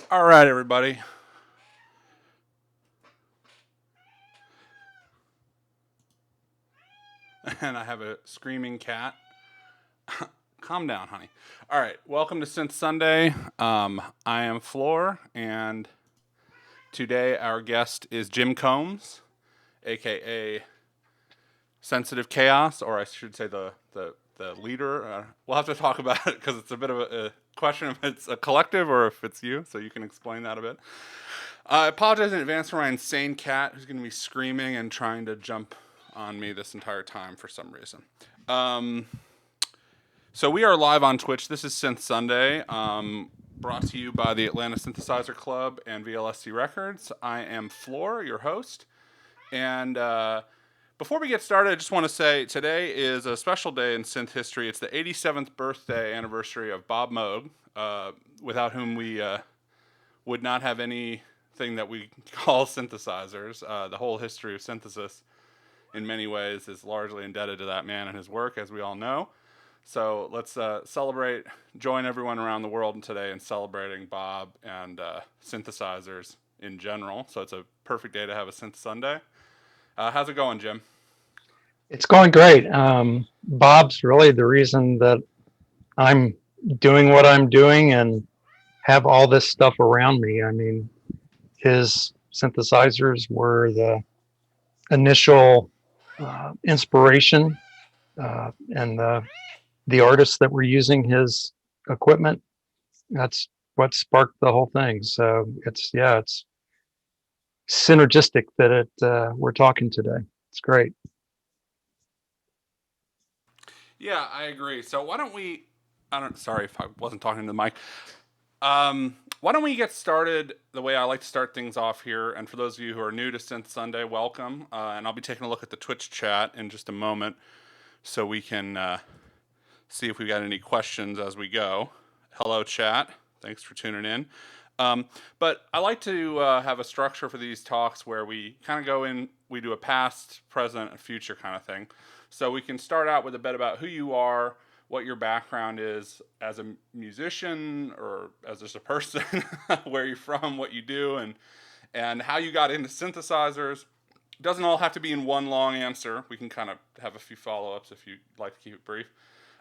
All right, everybody. And I have a screaming cat. Calm down, honey. All right, welcome to Synth Sunday. I am Flohr, and today our guest is Jim Combs, aka Sensitive Chaos, or I should say the leader. We'll have to talk about it because it's a bit of a question if it's a collective or if it's you, so you can explain that a bit. I apologize in advance for my insane cat who's going to be screaming and trying to jump on me this entire time for some reason. So we are live on Twitch. This is Synth Sunday, brought to you by the Atlanta Synthesizer Club and VLSC Records. I am Flohr, your host. And before we get started, I just want to say today is a special day in synth history. It's the 87th birthday anniversary of Bob Moog, without whom we would not have anything that we call synthesizers. The whole history of synthesis, in many ways, is largely indebted to that man and his work, as we all know. So let's celebrate, join everyone around the world today in celebrating Bob and synthesizers in general. So it's a perfect day to have a Synth Sunday. How's it going, Jim? It's going great. Bob's really the reason that I'm doing what I'm doing and have all this stuff around me. I mean, his synthesizers were the initial inspiration, and the artists that were using his equipment. That's what sparked the whole thing. So it's synergistic that we're talking today. It's great. Yeah, I agree. So why don't we? Sorry if I wasn't talking to the mic. Why don't we get started the way I like to start things off here? And for those of you who are new to Synth Sunday, welcome. And I'll be taking a look at the Twitch chat in just a moment, so we can see if we got any questions as we go. Hello, chat. Thanks for tuning in. But I like to have a structure for these talks where we kind of go in, we do a past, present, and future kind of thing. So we can start out with a bit about who you are, what your background is as a musician or as just a person, where you're from, what you do, and how you got into synthesizers. It doesn't all have to be in one long answer. We can kind of have a few follow-ups if you'd like to keep it brief.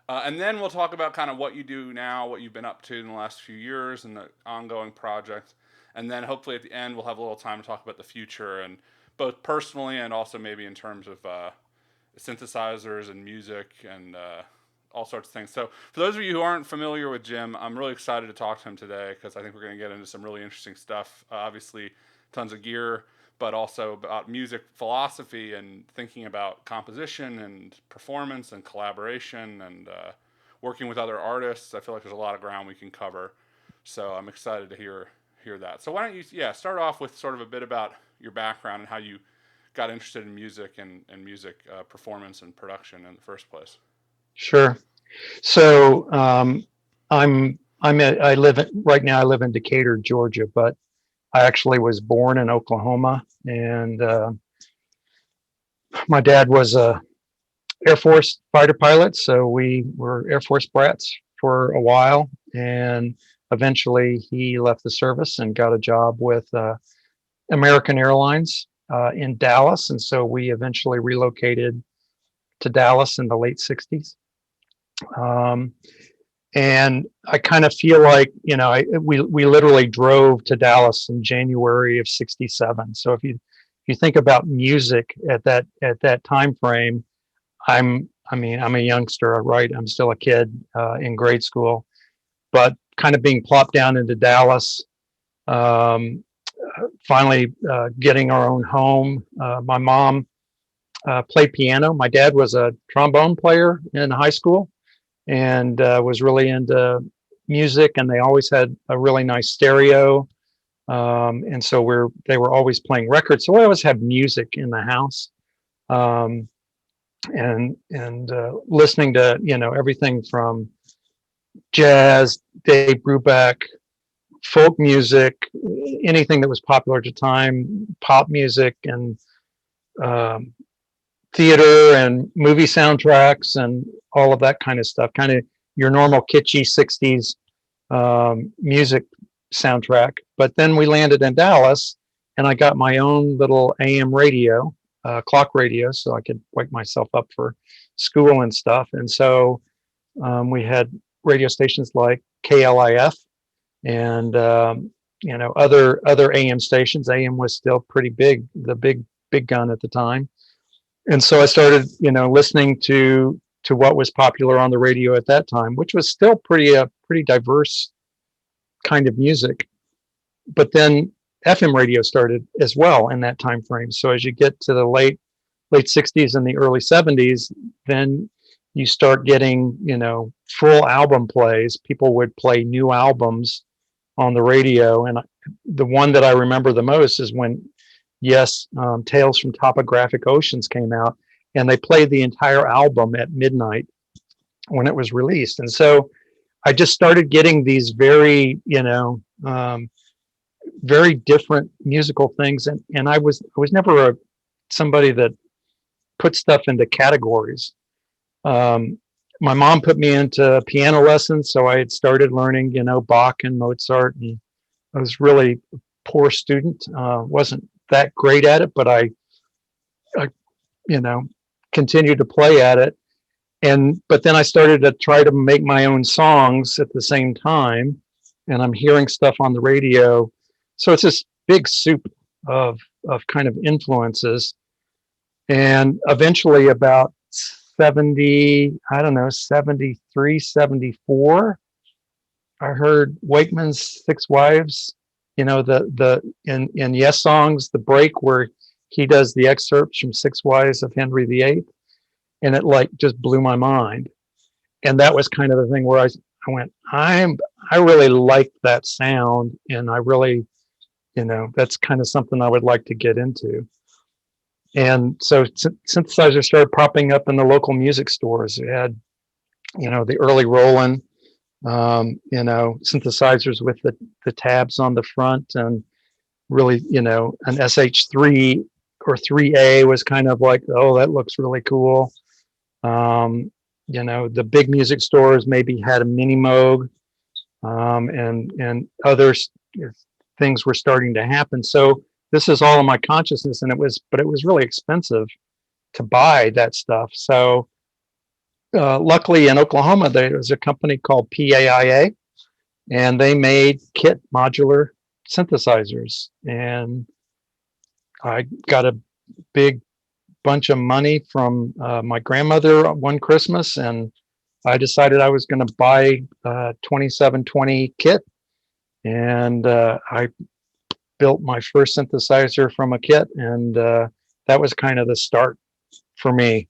And then we'll talk about kind of what you do now, what you've been up to in the last few years, and the ongoing projects. And then hopefully at the end we'll have a little time to talk about the future, and both personally and also maybe in terms of synthesizers and music and all sorts of things. So for those of you who aren't familiar with Jim, I'm really excited to talk to him today because I think we're going to get into some really interesting stuff. Obviously, tons of gear, but also about music philosophy and thinking about composition and performance and collaboration and working with other artists. I feel like there's a lot of ground we can cover. So I'm excited to hear that. So why don't you start off with sort of a bit about your background and how you got interested in music and music performance and production in the first place. Sure. So I live in Decatur, Georgia, but I actually was born in Oklahoma, and my dad was a Air Force fighter pilot, so we were Air Force brats for a while, and eventually he left the service and got a job with American Airlines in Dallas, and so we eventually relocated to Dallas in the late 60s. And I kind of feel like, we literally drove to Dallas in January of '67. So if you think about music at that time frame, I'm a youngster, right? I'm still a kid in grade school, but kind of being plopped down into Dallas, finally getting our own home. My mom played piano. My dad was a trombone player in high school and was really into music, and they always had a really nice stereo, and so they were always playing records, so we always had music in the house, and listening to everything from jazz, Dave Brubeck, folk music, anything that was popular at the time, pop music, and theater and movie soundtracks and all of that kind of stuff, kind of your normal kitschy 60s music soundtrack. But then we landed in Dallas, and I got my own little AM radio, clock radio, so I could wake myself up for school and stuff. And so we had radio stations like KLIF and other AM stations. AM was still pretty big, the big gun at the time. And so I started, listening to what was popular on the radio at that time, which was still pretty diverse kind of music. But then FM radio started as well in that time frame. So as you get to the late 60s and the early 70s, then you start getting, full album plays. People would play new albums on the radio. And the one that I remember the most is when, Tales from Topographic Oceans came out, and they played the entire album at midnight when it was released. And so I just started getting these very, very different musical things. And I was never somebody that put stuff into categories. My mom put me into piano lessons, so I had started learning, Bach and Mozart, and I was really a poor student. Wasn't that great at it, but I continued to play at it. But then I started to try to make my own songs at the same time, and I'm hearing stuff on the radio. So it's this big soup of kind of influences. And eventually about 73, 74, I heard Wakeman's Six Wives, in Yes Songs, the break where he does the excerpts from Six Wives of Henry VIII. And it just blew my mind. And that was kind of the thing where I went, I really like that sound. And I really, that's kind of something I would like to get into. And so synthesizers started popping up in the local music stores. We had, the early Roland, synthesizers with the tabs on the front, and really, an SH3 or 3A was kind of like, oh, that looks really cool. The big music stores maybe had a mini Moog, and other things were starting to happen. So this is all in my consciousness, but it was really expensive to buy that stuff. So luckily in Oklahoma, there was a company called PAIA, and they made kit modular synthesizers. And I got a big bunch of money from my grandmother one Christmas, and I decided I was going to buy a 2720 kit. And I built my first synthesizer from a kit, and that was kind of the start for me.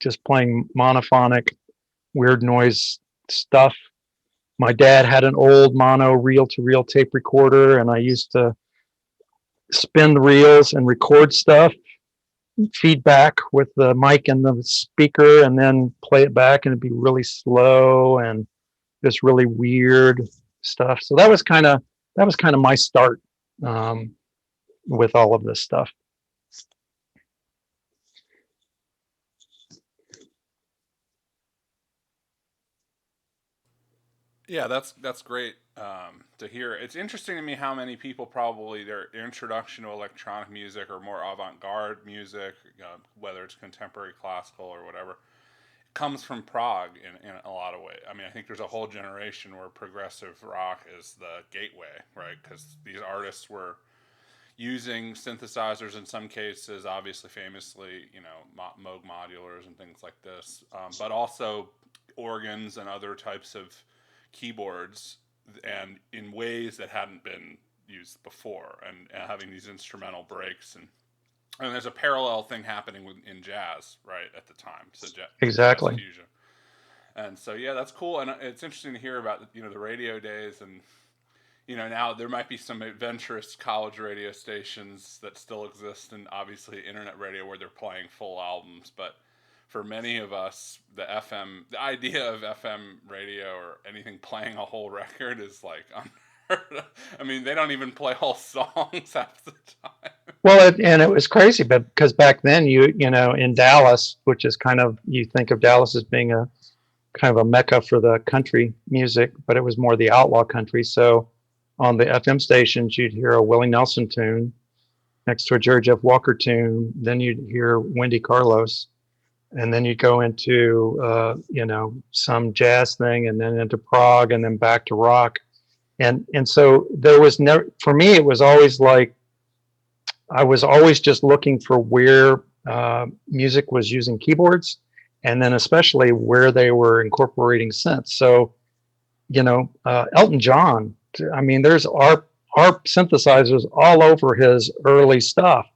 Just playing monophonic, weird noise stuff. My dad had an old mono reel-to-reel tape recorder, and I used to spin the reels and record stuff, feedback with the mic and the speaker, and then play it back, and it'd be really slow and just really weird stuff. So that was kind of my start with all of this stuff. Yeah, that's great to hear. It's interesting to me how many people probably their introduction to electronic music or more avant-garde music, whether it's contemporary classical or whatever, comes from Prague in a lot of ways. I mean, I think there's a whole generation where progressive rock is the gateway, right? Because these artists were using synthesizers in some cases, obviously famously, Moog modulars and things like this, but also organs and other types of keyboards, and in ways that hadn't been used before, and having these instrumental breaks, and there's a parallel thing happening in jazz right at the time. So exactly. Jazz fusion. And so that's cool, and it's interesting to hear about the radio days, and now there might be some adventurous college radio stations that still exist, and obviously internet radio where they're playing full albums, but for many of us, the idea of FM radio or anything playing a whole record is like unheard of. I mean, they don't even play whole songs half the time. Well, it was crazy, but because back then, in Dallas, which is kind of, you think of Dallas as being a kind of a mecca for the country music, but it was more the outlaw country. So on the FM stations, you'd hear a Willie Nelson tune next to a Jerry Jeff Walker tune. Then you'd hear Wendy Carlos, and then you go into some jazz thing, and then into prog, and then back to rock. And so there was never, for me, it was always like I was always just looking for where music was using keyboards, and then especially where they were incorporating synths. So, Elton John, I mean, there's our synthesizers all over his early stuff,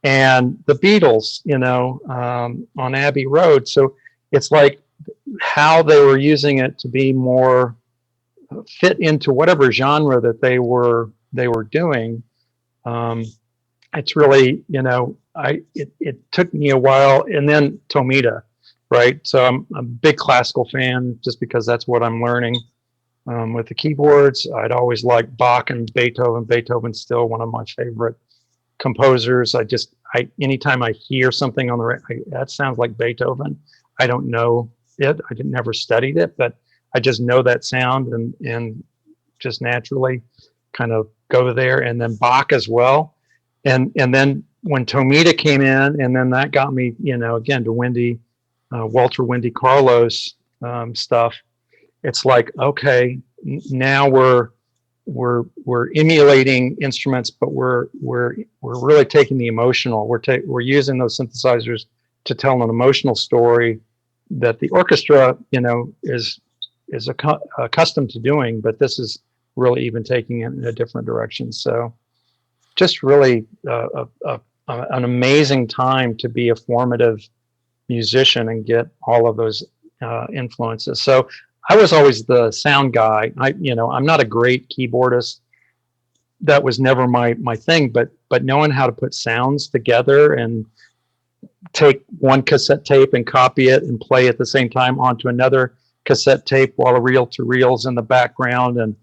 and the Beatles, on Abbey Road. So it's like how they were using it to be more fit into whatever genre that they were doing. It's really, it took me a while, and then Tomita, right? So I'm a big classical fan just because that's what I'm learning with the keyboards. I'd always liked Bach and Beethoven. Beethoven's still one of my favorite composers. Anytime I hear something on that sounds like Beethoven. I don't know it. I never studied it, but I just know that sound and just naturally kind of go there. And then Bach as well. And then when Tomita came in, and then that got me, again to Wendy Carlos stuff. It's like, okay, now we're emulating instruments, but we're really taking the emotional. We're using those synthesizers to tell an emotional story that the orchestra, is accustomed to doing, but this is really even taking it in a different direction. So just really an amazing time to be a formative musician and get all of those influences. So I was always the sound guy. I'm not a great keyboardist. That was never my thing, but knowing how to put sounds together and take one cassette tape and copy it and play at the same time onto another cassette tape while a reel-to-reel's in the background and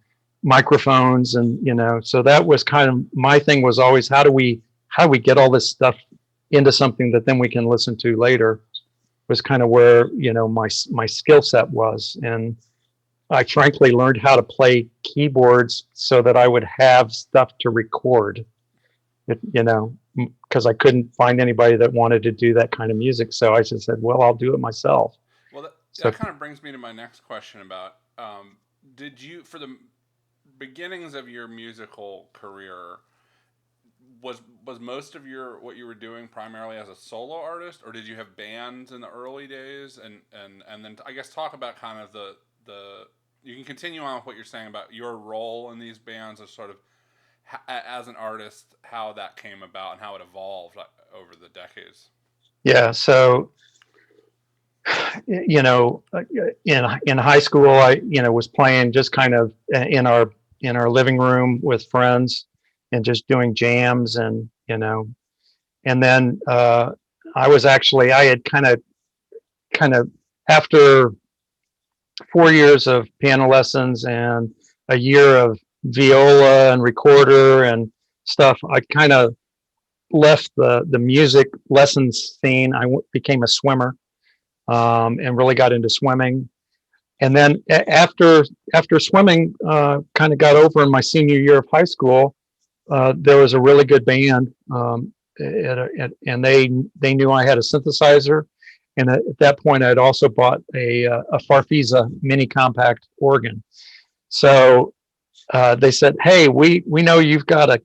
microphones, and so that was kind of my thing. Was always how do we get all this stuff into something that then we can listen to later, was kind of where my skill set was. And I frankly learned how to play keyboards so that I would have stuff to record it, because I couldn't find anybody that wanted to do that kind of music. So I just said, well, I'll do it myself. Well, that kind of brings me to my next question about, did you, for the beginnings of your musical career, was most of what you were doing primarily as a solo artist, or did you have bands in the early days? And then I guess talk about kind of the you can continue on with what you're saying about your role in these bands as sort of as an artist, how that came about and how it evolved over the decades. Yeah. So, in high school, I, was playing just kind of in our living room with friends and just doing jams, and then I had kind of after 4 years of piano lessons and a year of viola and recorder and stuff, I kind of left the music lessons scene. I became a swimmer, and really got into swimming. And then after swimming kind of got over in my senior year of high school, there was a really good band, and they knew I had a synthesizer. And at that point, I'd also bought a Farfisa mini compact organ. So they said, "Hey, we know you've got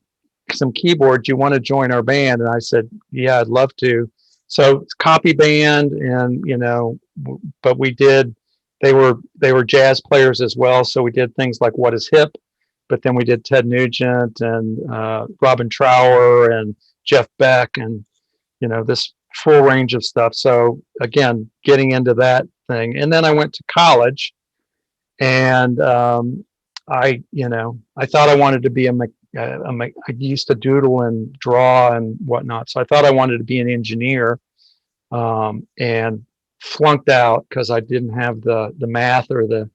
some keyboards. You want to join our band?" And I said, "Yeah, I'd love to." So it's copy band, and but we did. They were jazz players as well, so we did things like What Is Hip, but then we did Ted Nugent and Robin Trower and Jeff Beck, and this full range of stuff. So again, getting into that thing, and then I went to college, and I thought I wanted to be I used to doodle and draw and whatnot, so I thought I wanted to be an engineer, and flunked out because I didn't have the math or the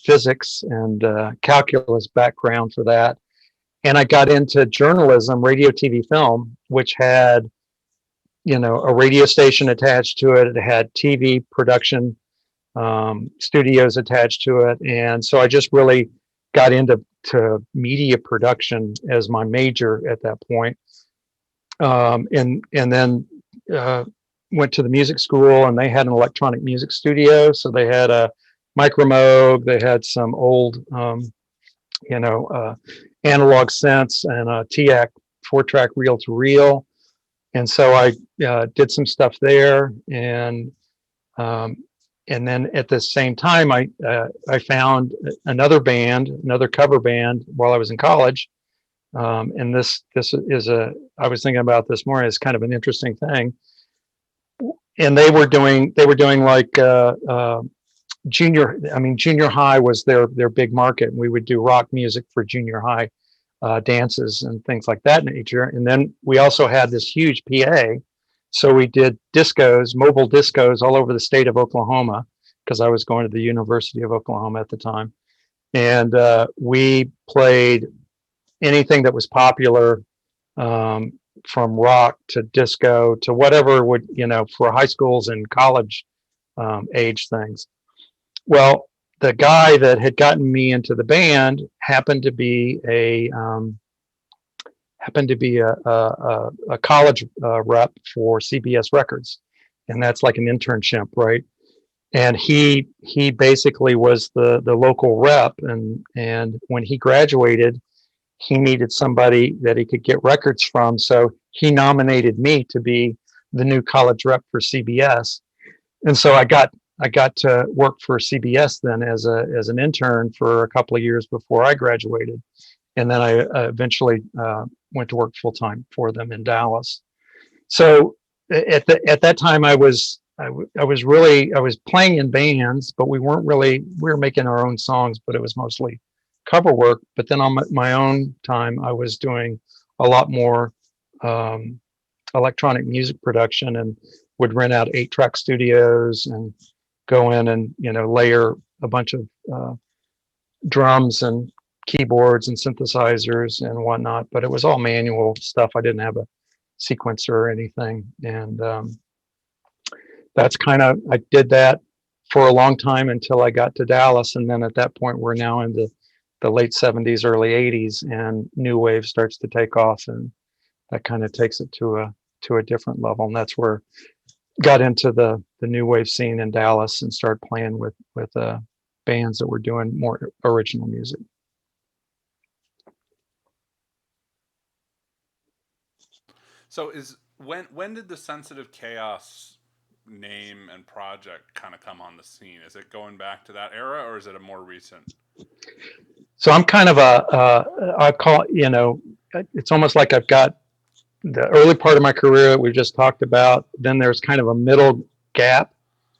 physics and calculus background for that. And I got into journalism, radio, TV, film, which had a radio station attached to it. It had TV production studios attached to it, and so I just really got into to media production as my major at that point. And then went to the music school, and they had an electronic music studio. So they had a Micromoog, they had some old, analog synths and a TAC 4-track reel to reel. And so I did some stuff there, and then at the same time, I found another cover band while I was in college. And this is I was thinking about this morning. It's kind of an interesting thing. And they were doing like junior high was their big market. And we would do rock music for junior high dances and things like that nature. And then we also had this huge PA. So we did mobile discos all over the state of Oklahoma, because I was going to the University of Oklahoma at the time. And we played anything that was popular, from rock to disco to whatever would, for high schools and college age things. Well, the guy that had gotten me into the band happened to be a college rep for CBS Records, and that's like an internship, right? And he basically was the local rep, and when he graduated, he needed somebody that he could get records from, so he nominated me to be the new college rep for CBS. And so I got to work for CBS then as an intern for a couple of years before I graduated, and then I eventually went to work full time for them in Dallas. So at that time, I was playing in bands, but we were making our own songs, but it was mostly cover work. But then on my own time, I was doing a lot more electronic music production, and would rent out 8-track studios and go in and layer a bunch of drums and keyboards and synthesizers and whatnot. But it was all manual stuff. I didn't have a sequencer or anything, and that's I did that for a long time until I got to Dallas. And then at that point, we're now in the late 70s, early 80s, and new wave starts to take off, and that kind of takes it to a different level. And that's where got into the new wave scene in Dallas and started playing with bands that were doing more original music. So when did the Sensitive Chaos name and project kind of come on the scene? Is it going back to that era, or is it a more recent? So I'm kind of I call, it's almost like I've got the early part of my career that we just talked about. Then there's kind of a middle gap.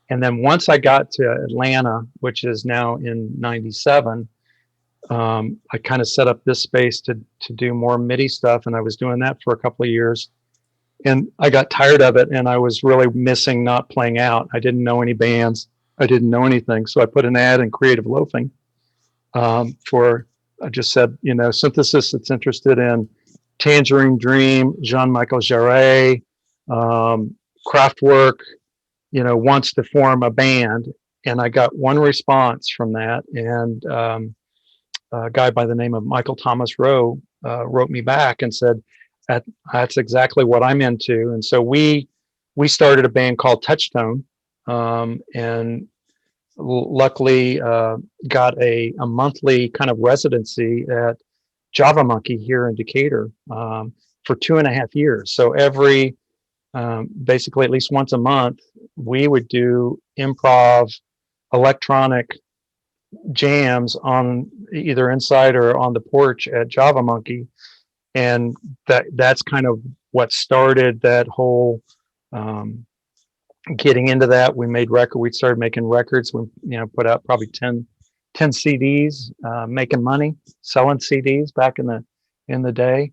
And then once I got to Atlanta, which is now in 97, I kind of set up this space to do more MIDI stuff. And I was doing that for a couple of years. And I got tired of it, and I was really missing not playing out. I didn't know any bands. I didn't know anything. So I put an ad in Creative Loafing I just said, synthesis that's interested in Tangerine Dream, Jean-Michel Jarre, Kraftwerk, wants to form a band. And I got one response from that. And a guy by the name of Michael Thomas Rowe wrote me back and said, that's exactly what I'm into. And so we started a band called Touchstone, and luckily got a monthly kind of residency at Java Monkey here in Decatur for 2.5 years. So every basically at least once a month, we would do improv electronic jams on either inside or on the porch at Java Monkey. And that's kind of what started that whole getting into that. We started making records. We put out probably 10 CDs, making money selling CDs back in the day.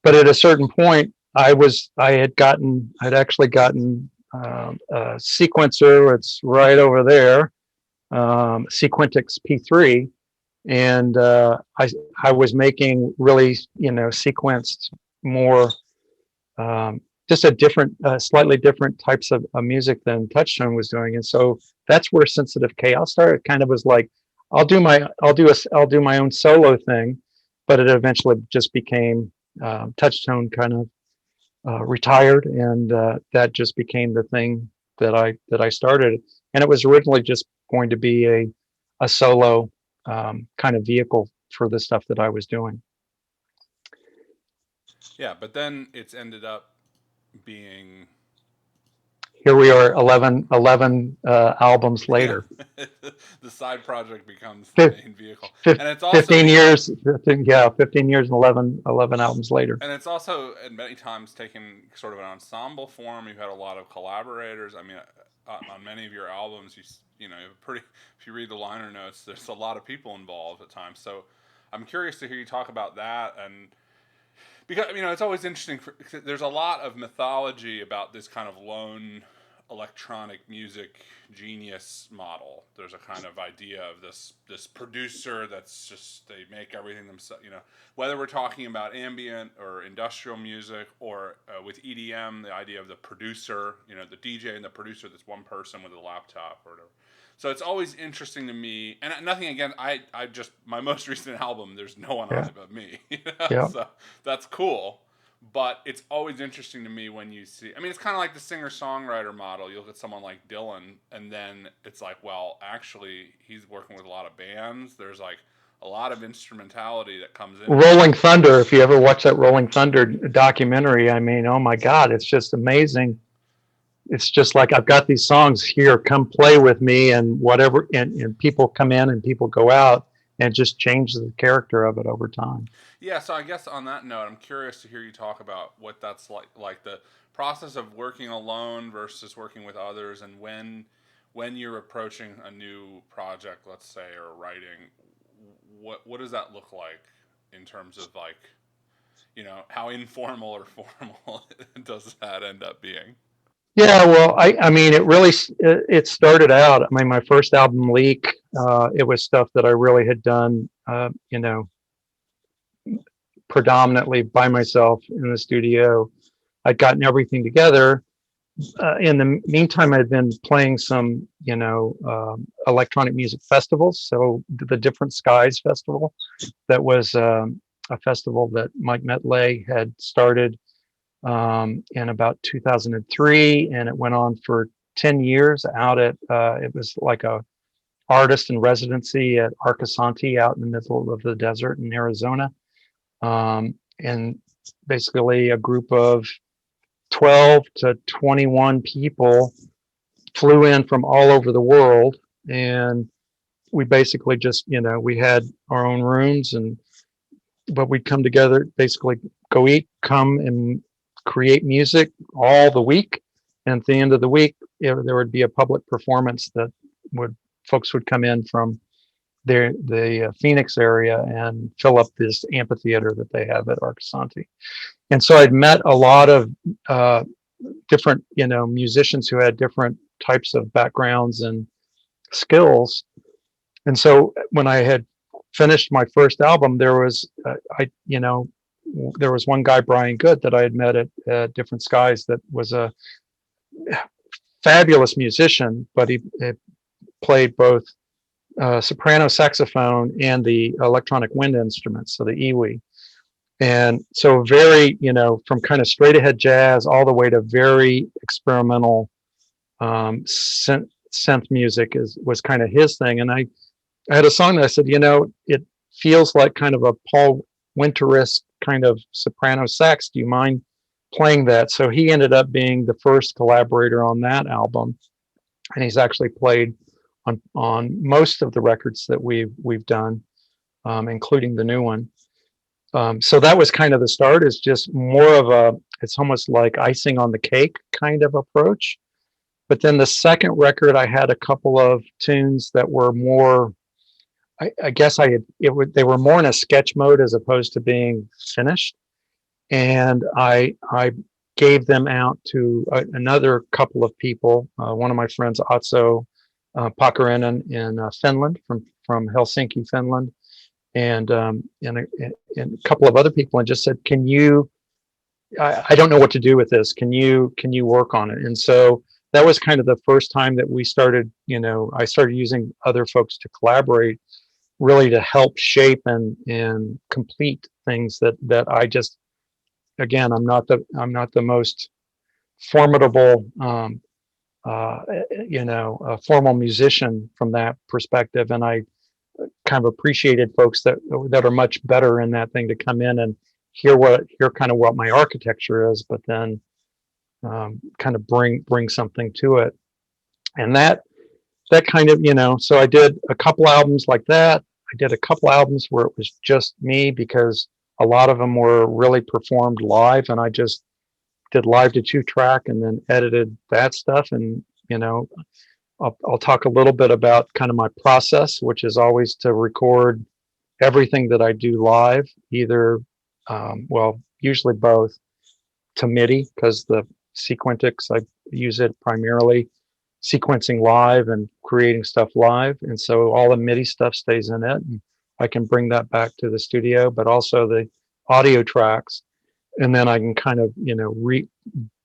But at a certain point, I'd actually gotten a sequencer. It's right over there, Sequentix P3. And I was making really, sequenced more, just a different, slightly different types of music than Touchstone was doing. And so that's where Sensitive Chaos started. It kind of was like, I'll do my own solo thing, but it eventually just became Touchtone kind of retired, and that just became the thing that I started. And it was originally just going to be a solo kind of vehicle for the stuff that I was doing. Yeah, but then it's ended up being Here we are 11 albums later. Yeah. The side project becomes the main vehicle. And it's also 15 years, 15 years and 11 albums later. And it's also at many times taken sort of an ensemble form. You've had a lot of collaborators. I mean, on many of your albums, you know, if you read the liner notes, there's a lot of people involved at times. So I'm curious to hear you talk about that, and because, you know, it's always interesting. There's a lot of mythology about this kind of lone electronic music genius model. There's a kind of idea of this producer that's just, they make everything themselves. You know, whether we're talking about ambient or industrial music, or with EDM, the idea of the producer, you know, the DJ and the producer, that's one person with a laptop or whatever. So it's always interesting to me, and nothing again. I just, my most recent album, there's no one on it but me. You know? Yeah. So that's cool. But it's always interesting to me when you see, I mean, it's kind of like the singer-songwriter model. You look at someone like Dylan, and then it's like, well, actually, he's working with a lot of bands. There's like a lot of instrumentality that comes in. Rolling Thunder, if you ever watch that Rolling Thunder documentary, I mean, oh my God, it's just amazing. It's just like, I've got these songs here, come play with me, and whatever, and people come in and people go out, and it just changes the character of it over time. Yeah, so I guess on that note, I'm curious to hear you talk about what that's like the process of working alone versus working with others, and when you're approaching a new project, let's say, or writing, what does that look like in terms of, like, you know, how informal or formal does that end up being? Yeah, well, I mean, it started out, I mean, my first album, Leak, it was stuff that I really had done, you know, predominantly by myself in the studio. I'd gotten everything together. In the meantime, I'd been playing some, you know, electronic music festivals. So the Different Skies Festival, that was a festival that Mike Metlay had started in about 2003, and it went on for 10 years out at, it was like a artist in residency at Arcosanti out in the middle of the desert in Arizona. And basically a group of 12 to 21 people flew in from all over the world, and we basically just, you know, we had our own rooms, but we'd come together, basically go eat, come and create music all the week. And at the end of the week, there would be a public performance that folks would come in from the Phoenix area and fill up this amphitheater that they have at Arcosanti. And so I'd met a lot of different, you know, musicians who had different types of backgrounds and skills. And so when I had finished my first album, there was, there was one guy, Brian Good, that I had met at Different Skies, that was a fabulous musician, but he played both soprano saxophone and the electronic wind instruments, so the EWI. And so very, you know, from kind of straight ahead jazz all the way to very experimental synth music was kind of his thing. And I had a song that I said, you know, it feels like kind of a Paul Winter-esque kind of soprano sax. Do you mind playing that? So he ended up being the first collaborator on that album, and he's actually played on most of the records that we've done, including the new one. So that was kind of the start. It's just more of it's almost like icing on the cake kind of approach. But then the second record, I had a couple of tunes that were more, I guess they were more in a sketch mode as opposed to being finished. And I gave them out to another couple of people. One of my friends, Otso Pakarinen in Finland, from Helsinki, Finland, and a couple of other people, and just said, "Can you? I don't know what to do with this. Can you work on it?" And so that was kind of the first time that we started. You know, I started using other folks to collaborate, really to help shape and complete things that I just, again, I'm not the most formidable formal musician from that perspective, and I kind of appreciated folks that are much better in that thing to come in and hear kind of what my architecture is, but then kind of bring something to it. And that kind of, so I did a couple albums like that. I did a couple albums where it was just me, because a lot of them were really performed live, and I just did live to 2-track and then edited that stuff. And I'll talk a little bit about kind of my process, which is always to record everything that I do live, either usually both, to MIDI, because the Sequentix, I use it primarily sequencing live and creating stuff live, and so all the MIDI stuff stays in it, and I can bring that back to the studio, but also the audio tracks, and then I can kind of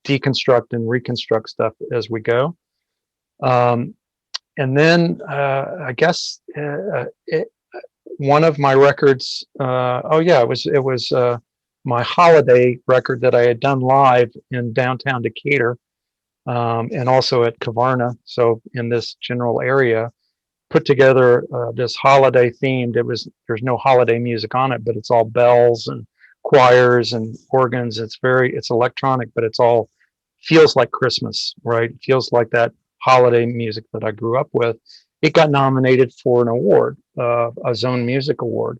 deconstruct and reconstruct stuff as we go. And then I guess one of my records, it was my holiday record that I had done live in downtown Decatur, and also at Caterina, so in this general area, put together this holiday themed. There's no holiday music on it, but it's all bells and choirs and organs. It's electronic, but it's all feels like Christmas, right? It feels like that holiday music that I grew up with. It got nominated for an award, a Zone Music Award.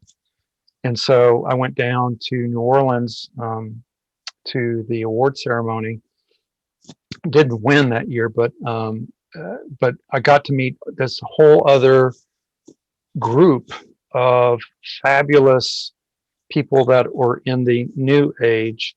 And so I went down to New Orleans to the award ceremony. Didn't win that year, but I got to meet this whole other group of fabulous people that were in the new age,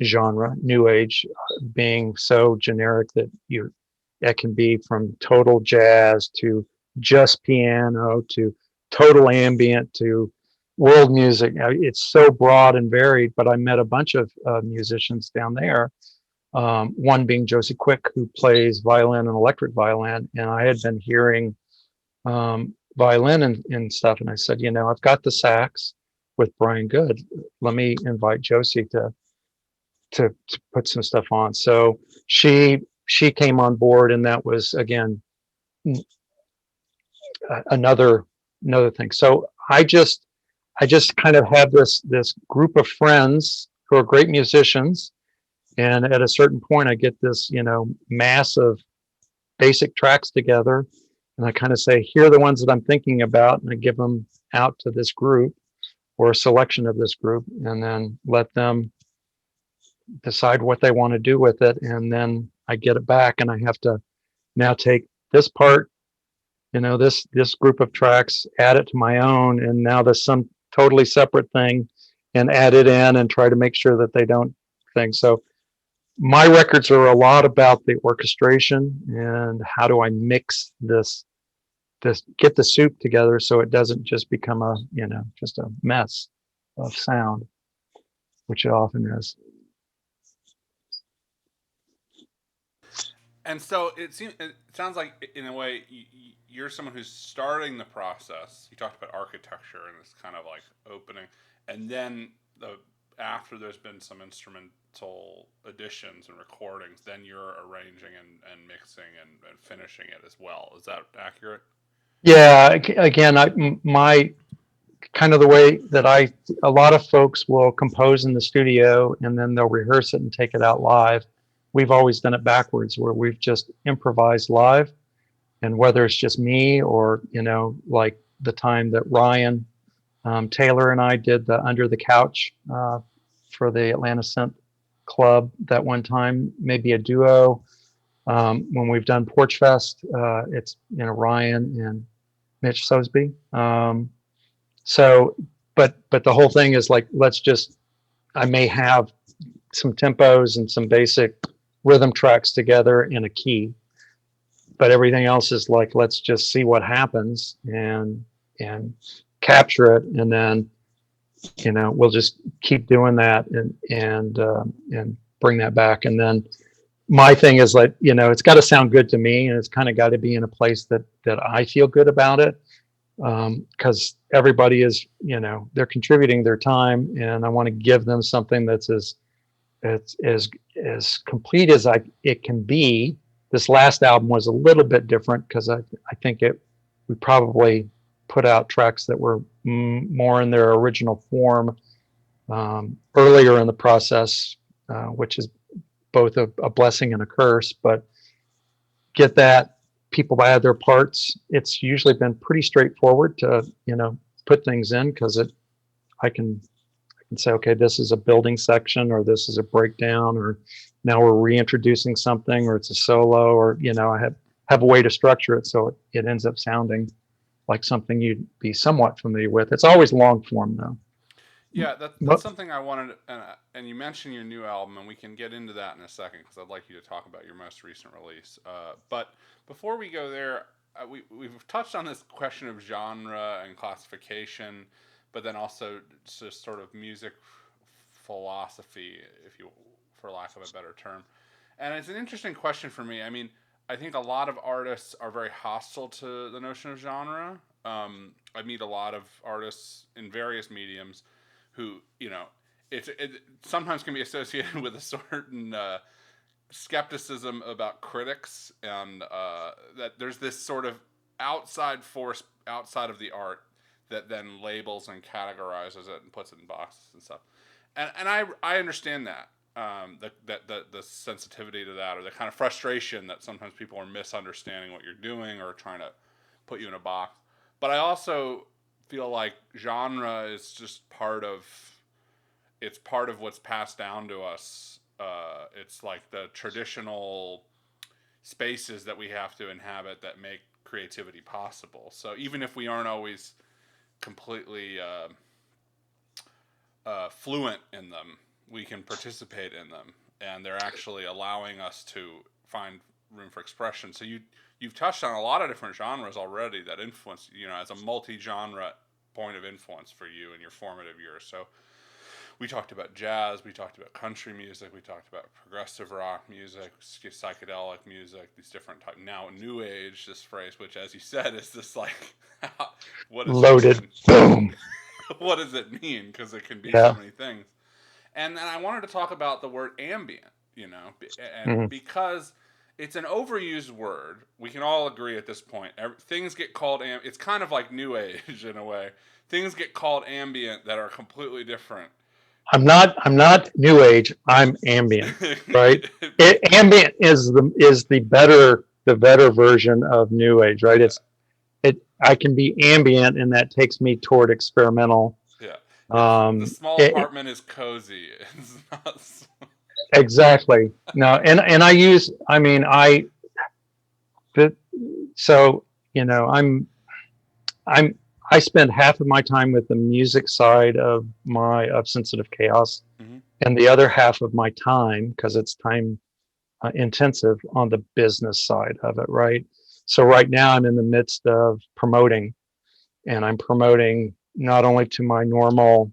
genre. New age being so generic that it can be from total jazz to just piano to total ambient to world music. It's so broad and varied, but I met a bunch of musicians down there. One being Josie Quick, who plays violin and electric violin, and I had been hearing violin and stuff, and I said, I've got the sax with Brian Good. Let me invite Josie to put some stuff on. So she came on board, and that was again another thing. So I just kind of have this group of friends who are great musicians. And at a certain point, I get this, mass of basic tracks together, and I kind of say, here are the ones that I'm thinking about, and I give them out to this group or a selection of this group, and then let them decide what they want to do with it. And then I get it back, and I have to now take this part, this group of tracks, add it to my own, and now there's some totally separate thing, and add it in and try to make sure that they don't think so. My records are a lot about the orchestration and how do I mix this get the soup together so it doesn't just become just a mess of sound, which it often is. And so it sounds like, in a way, you're someone who's starting the process. You talked about architecture and it's kind of like opening, and then after there's been some instrumental additions and recordings, then you're arranging and mixing and finishing it as well. Is that accurate? Yeah. Again, my kind of the way that a lot of folks will compose in the studio and then they'll rehearse it and take it out live. We've always done it backwards, where we've just improvised live, and whether it's just me or, like the time that Ryan Taylor and I did the Under the Couch for the Atlanta Synth Club that one time, maybe a duo. When we've done Porch Fest, it's Ryan and Mitch Sosby. But the whole thing is like, I may have some tempos and some basic rhythm tracks together in a key, but everything else is like, let's just see what happens and capture it, and then we'll just keep doing that and bring that back. And then my thing is like, it's got to sound good to me, and it's kind of got to be in a place that I feel good about it. because everybody is, they're contributing their time, and I want to give them something that's as complete as it can be. This last album was a little bit different because I think we probably put out tracks that were more in their original form earlier in the process, which is both a blessing and a curse. But get that, people add their parts. It's usually been pretty straightforward to put things in, because I can say, okay, this is a building section, or this is a breakdown, or now we're reintroducing something, or it's a solo, or I have a way to structure it so it ends up sounding like something you'd be somewhat familiar with. It's always long form though. Yeah, that's something I wanted, and you mentioned your new album, and we can get into that in a second because I'd like you to talk about your most recent release. But before we go there, we've touched on this question of genre and classification, but then also just sort of music philosophy, for lack of a better term. And it's an interesting question for me. I mean, I think a lot of artists are very hostile to the notion of genre. I meet a lot of artists in various mediums who, it sometimes can be associated with a certain skepticism about critics, and that there's this sort of outside force outside of the art that then labels and categorizes it and puts it in boxes and stuff. And I understand that. The sensitivity to that, or the kind of frustration that sometimes people are misunderstanding what you're doing or trying to put you in a box. But I also feel like genre is just part of what's passed down to us. It's like the traditional spaces that we have to inhabit that make creativity possible. So even if we aren't always completely fluent in them, we can participate in them, and they're actually allowing us to find room for expression. So you've touched on a lot of different genres already that influence, as a multi-genre point of influence for you in your formative years. So we talked about jazz, we talked about country music, we talked about progressive rock music, psychedelic music, these different types. Now new age, this phrase, which, as you said, is this like what is loaded. Boom. What does it mean? Because it can be Yeah. so many things. And then I wanted to talk about the word ambient, and because it's an overused word. We can all agree at this point. Things get called it's kind of like new age in a way. Things get called ambient that are completely different. I'm not new age. I'm ambient, right? Ambient is the better version of new age, right? Yeah. I can be ambient, and that takes me toward experimental. Yeah. The small apartment is cozy. It's not exactly. No, and I spend half of my time with the music side of Sensitive Chaos, mm-hmm. and the other half of my time, because it's time intensive, on the business side of it, right? So right now I'm in the midst of promoting, and I'm promoting not only to my normal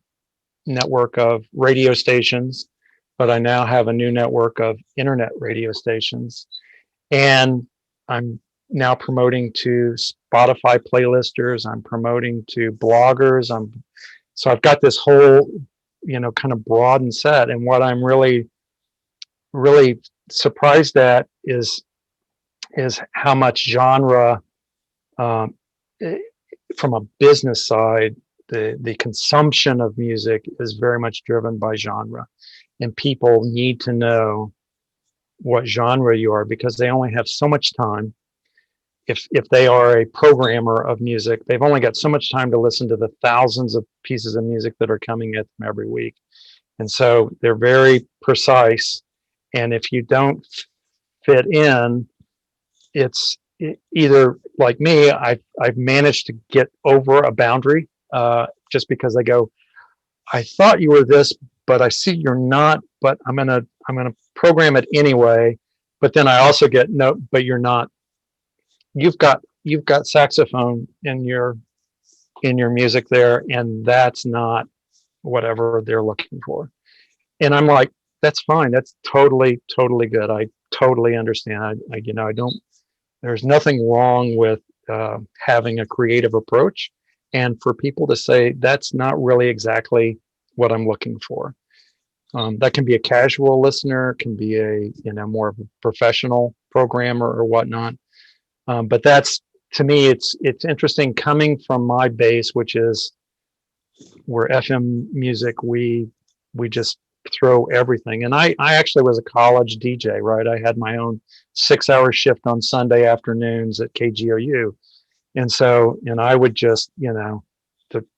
network of radio stations, but I now have a new network of internet radio stations, and I'm now promoting to Spotify playlisters. I'm promoting to bloggers. So I've got this whole, kind of broadened set. And what I'm really, really surprised at is how much genre, from a business side, the consumption of music is very much driven by genre, and people need to know what genre you are, because they only have so much time. If they are a programmer of music, they've only got so much time to listen to the thousands of pieces of music that are coming at them every week. And so they're very precise. And if you don't fit in, it's either like me, I've managed to get over a boundary, just because I go, I thought you were this, but I see you're not, but I'm gonna program it anyway. But then I also get, no, but you're not. You've got saxophone in your music there, and that's not whatever they're looking for. And I'm like, that's fine. That's totally good. I totally understand. I don't. There's nothing wrong with having a creative approach, and for people to say that's not really exactly what I'm looking for. That can be a casual listener, can be a more of a professional programmer or whatnot. But that's, to me, it's interesting coming from my base, which is where FM music, we just throw everything. And I actually was a college DJ, right? I had my own 6-hour shift on Sunday afternoons at KGOU. And so, I would just, the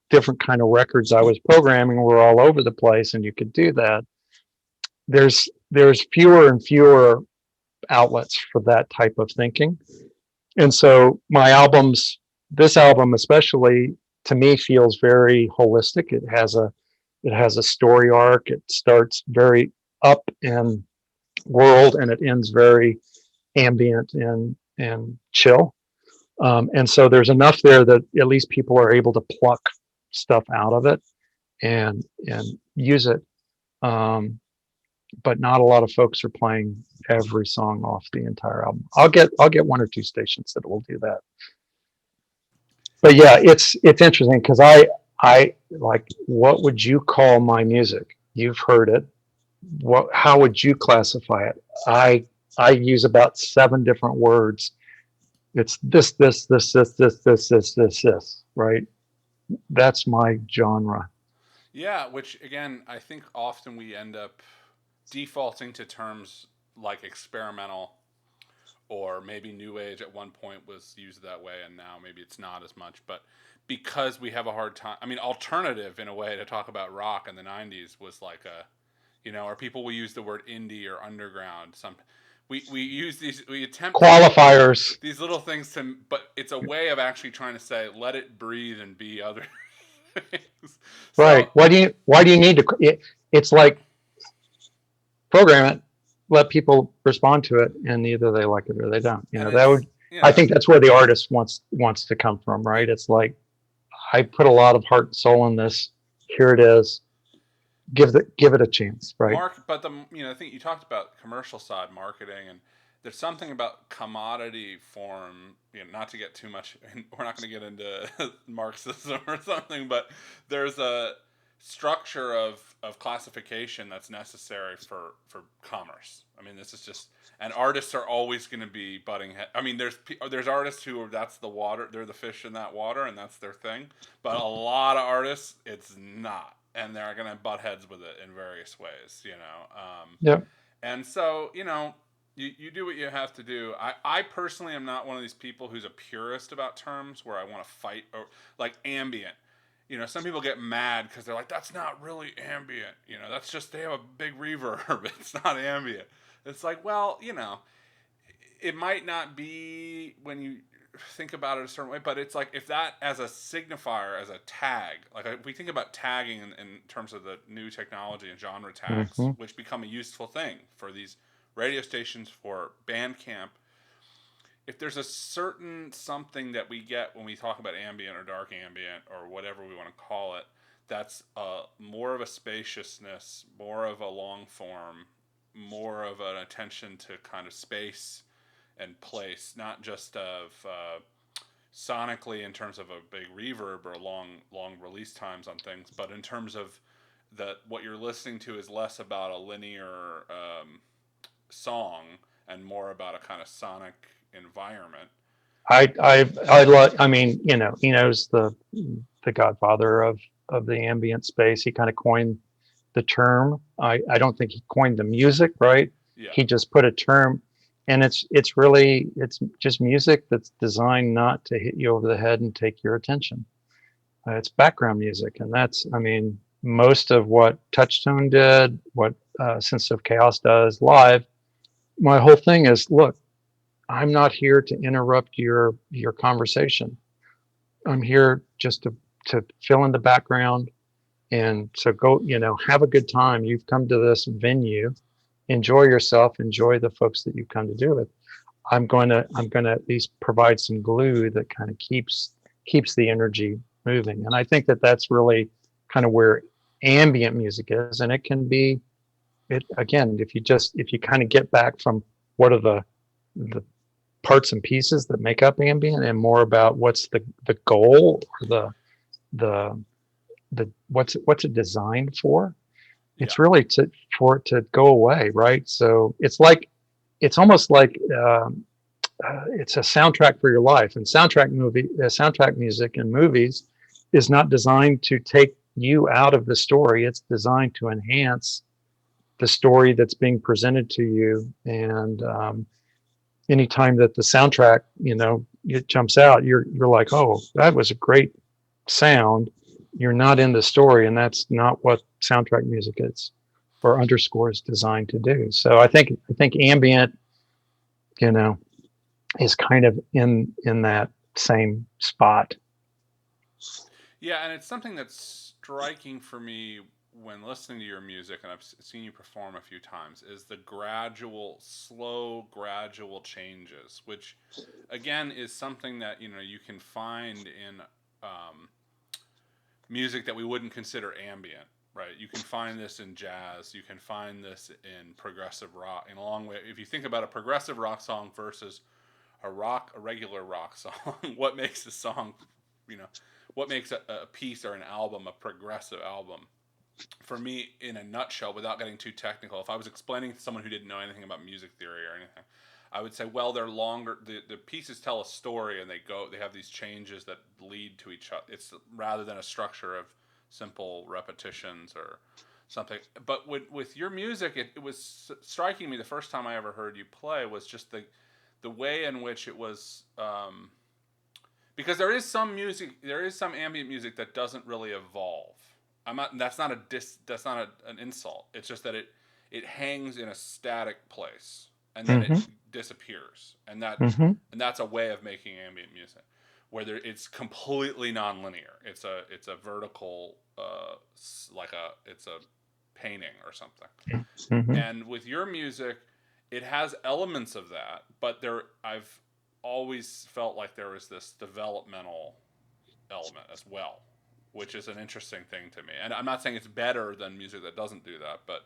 different kind of records I was programming were all over the place, and you could do that. There's fewer and fewer outlets for that type of thinking. And so my albums, this album especially, to me feels very holistic. It has a story arc. It starts very up in world, and it ends very ambient and chill. And so there's enough there that at least people are able to pluck stuff out of it and use it. But not a lot of folks are playing every song off the entire album. I'll get 1 or 2 stations that will do that. But yeah, it's interesting because I like, what would you call my music? You've heard it. How would you classify it? I use about 7 different words. It's this, right? That's my genre. Yeah, which again, I think often we end up defaulting to terms like experimental, or maybe new age at one point was used that way, and now maybe it's not as much. But because we have a hard time, I mean, alternative in a way to talk about rock in the 90s was like or people will use the word indie or underground. We use these, we attempt qualifiers, these little things but it's a way of actually trying to say, let it breathe and be other things. Right. Why do you need to, it's like, program it, let people respond to it, and either they like it or they don't. I think that's where the artist wants to come from, right? It's like, I put a lot of heart and soul in this. Here it is. Give it a chance, right? But I think you talked about commercial side marketing, and there's something about commodity form. Not to get too much, we're not going to get into Marxism or something, but there's a structure of classification that's necessary for commerce. I mean, this is just, and artists are always going to be butting head. I mean, there's artists who that's the water, they're the fish in that water, and that's their thing. But a lot of artists, it's not, and they're going to butt heads with it in various ways. Yeah. And so you do what you have to do. I personally am not one of these people who's a purist about terms where I want to fight, or like ambient. Some people get mad because they're like, that's not really ambient. That's just, they have a big reverb. It's not ambient. It's like, well, it might not be when you think about it a certain way, but it's like, if that as a signifier, as a tag, like if we think about tagging in terms of the new technology and genre tags, Mm-hmm. which become a useful thing for these radio stations, for Bandcamp, if there's a certain something that we get when we talk about ambient or dark ambient or whatever we want to call it, that's more of a spaciousness, more of a long form, more of an attention to kind of space and place, not just of sonically in terms of a big reverb or long release times on things, but in terms of that what you're listening to is less about a linear song and more about a kind of sonic environment. I mean, Eno's the godfather of the ambient space. He kind of coined the term. I don't think he coined the music, right? Yeah. He just put a term, and it's just music that's designed not to hit you over the head and take your attention. It's background music, and that's, I mean, most of what Touchtone did, what Sense of Chaos does live. My whole thing is, look, I'm not here to interrupt your conversation. I'm here just to fill in the background, and so go, have a good time. You've come to this venue, enjoy yourself, enjoy the folks that you've come to do it. I'm going to at least provide some glue that kind of keeps the energy moving. And I think that that's really kind of where ambient music is. And it can be, again, if you kind of get back from what are the parts and pieces that make up ambient, and more about what's the goal, or the what's it designed for. It's really for it to go away, right? So it's almost like it's a soundtrack for your life. And soundtrack music in movies is not designed to take you out of the story. It's designed to enhance the story that's being presented to you. And anytime that the soundtrack, it jumps out, you're like, oh, that was a great sound. You're not in the story, and that's not what soundtrack music is, or underscore is designed to do. So I think ambient, is kind of in that same spot. Yeah, and it's something that's striking for me when listening to your music, and I've seen you perform a few times, is the slow gradual changes, which again is something that you can find in music that we wouldn't consider ambient, right? You can find this in jazz, you can find this in progressive rock, in a long way. If you think about a progressive rock song versus a regular rock song, what makes a song, what makes a piece or an album a progressive album? For me, in a nutshell, without getting too technical, if I was explaining to someone who didn't know anything about music theory or anything, I would say, well, they're longer. The pieces tell a story, and they have these changes that lead to each other. It's rather than a structure of simple repetitions or something. But with your music, it was striking me the first time I ever heard you play was just the way in which it was. Because there is some ambient music that doesn't really evolve. That's not an insult. It's just that it hangs in a static place and then it disappears, and that's a way of making ambient music, where it's completely nonlinear. It's a vertical, it's a painting or something. And with your music, it has elements of that, but I've always felt like there was this developmental element as well, which is an interesting thing to me. And I'm not saying it's better than music that doesn't do that, but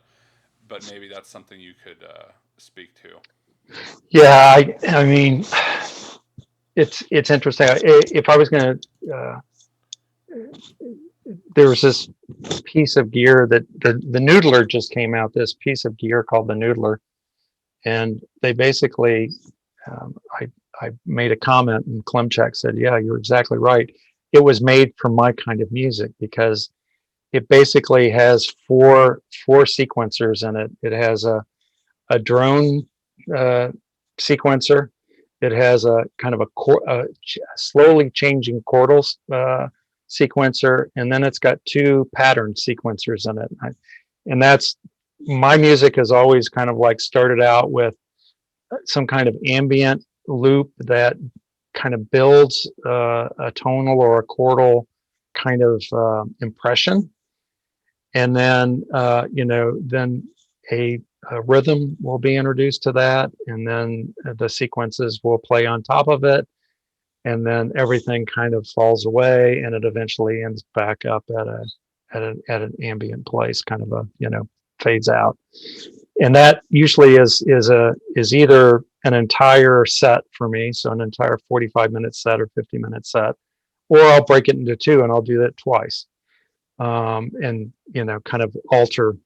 maybe that's something you could speak to. Yeah, I mean, it's interesting. If I was going to, there was this piece of gear that the Noodler just came out. This piece of gear called the Noodler, and they basically, I made a comment, and Klemchak said, "Yeah, you're exactly right. It was made for my kind of music because it basically has four sequencers in it. It has a drone sequencer. It has a kind of a slowly changing chordal sequencer, and then it's got two pattern sequencers in it. And that's my music has always kind of like started out with some kind of ambient loop that kind of builds a tonal or a chordal kind of impression, and then then a rhythm will be introduced to that, and then the sequences will play on top of it, and then everything kind of falls away, and it eventually ends back up at an ambient place, kind of fades out. And that usually is either an entire set for me, so an entire 45-minute set or 50-minute set, or I'll break it into two and I'll do that twice, and kind of alter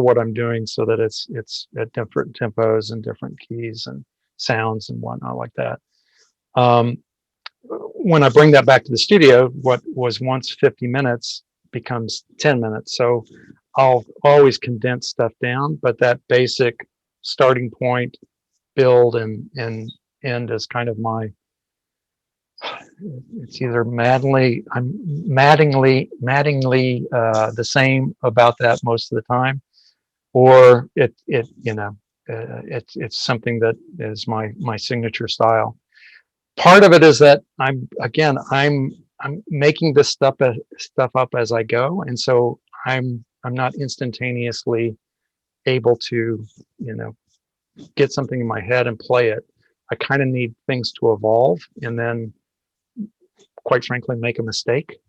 what I'm doing so that it's at different tempos and different keys and sounds and whatnot like that. When I bring that back to the studio, what was once 50 minutes becomes 10 minutes. So I'll always condense stuff down, but that basic starting point, build and end is kind of it's either maddeningly the same about that most of the time, or it's something that is my signature style. Part of it is that I'm making this stuff up as I go, and so I'm not instantaneously able to get something in my head and play it. I kind of need things to evolve, and then quite frankly make a mistake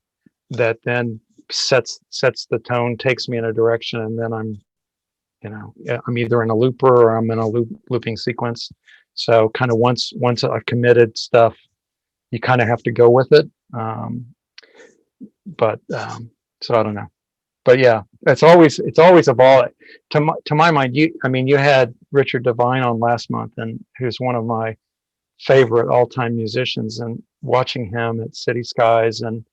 that then sets the tone, takes me in a direction, and then I'm either in a looper or I'm in a looping sequence. So kind of once I've committed stuff, you kind of have to go with it. But so I don't know. But yeah, it's always evolving. To my mind, you had Richard Devine on last month, and who's one of my favorite all-time musicians, and watching him at City Skies and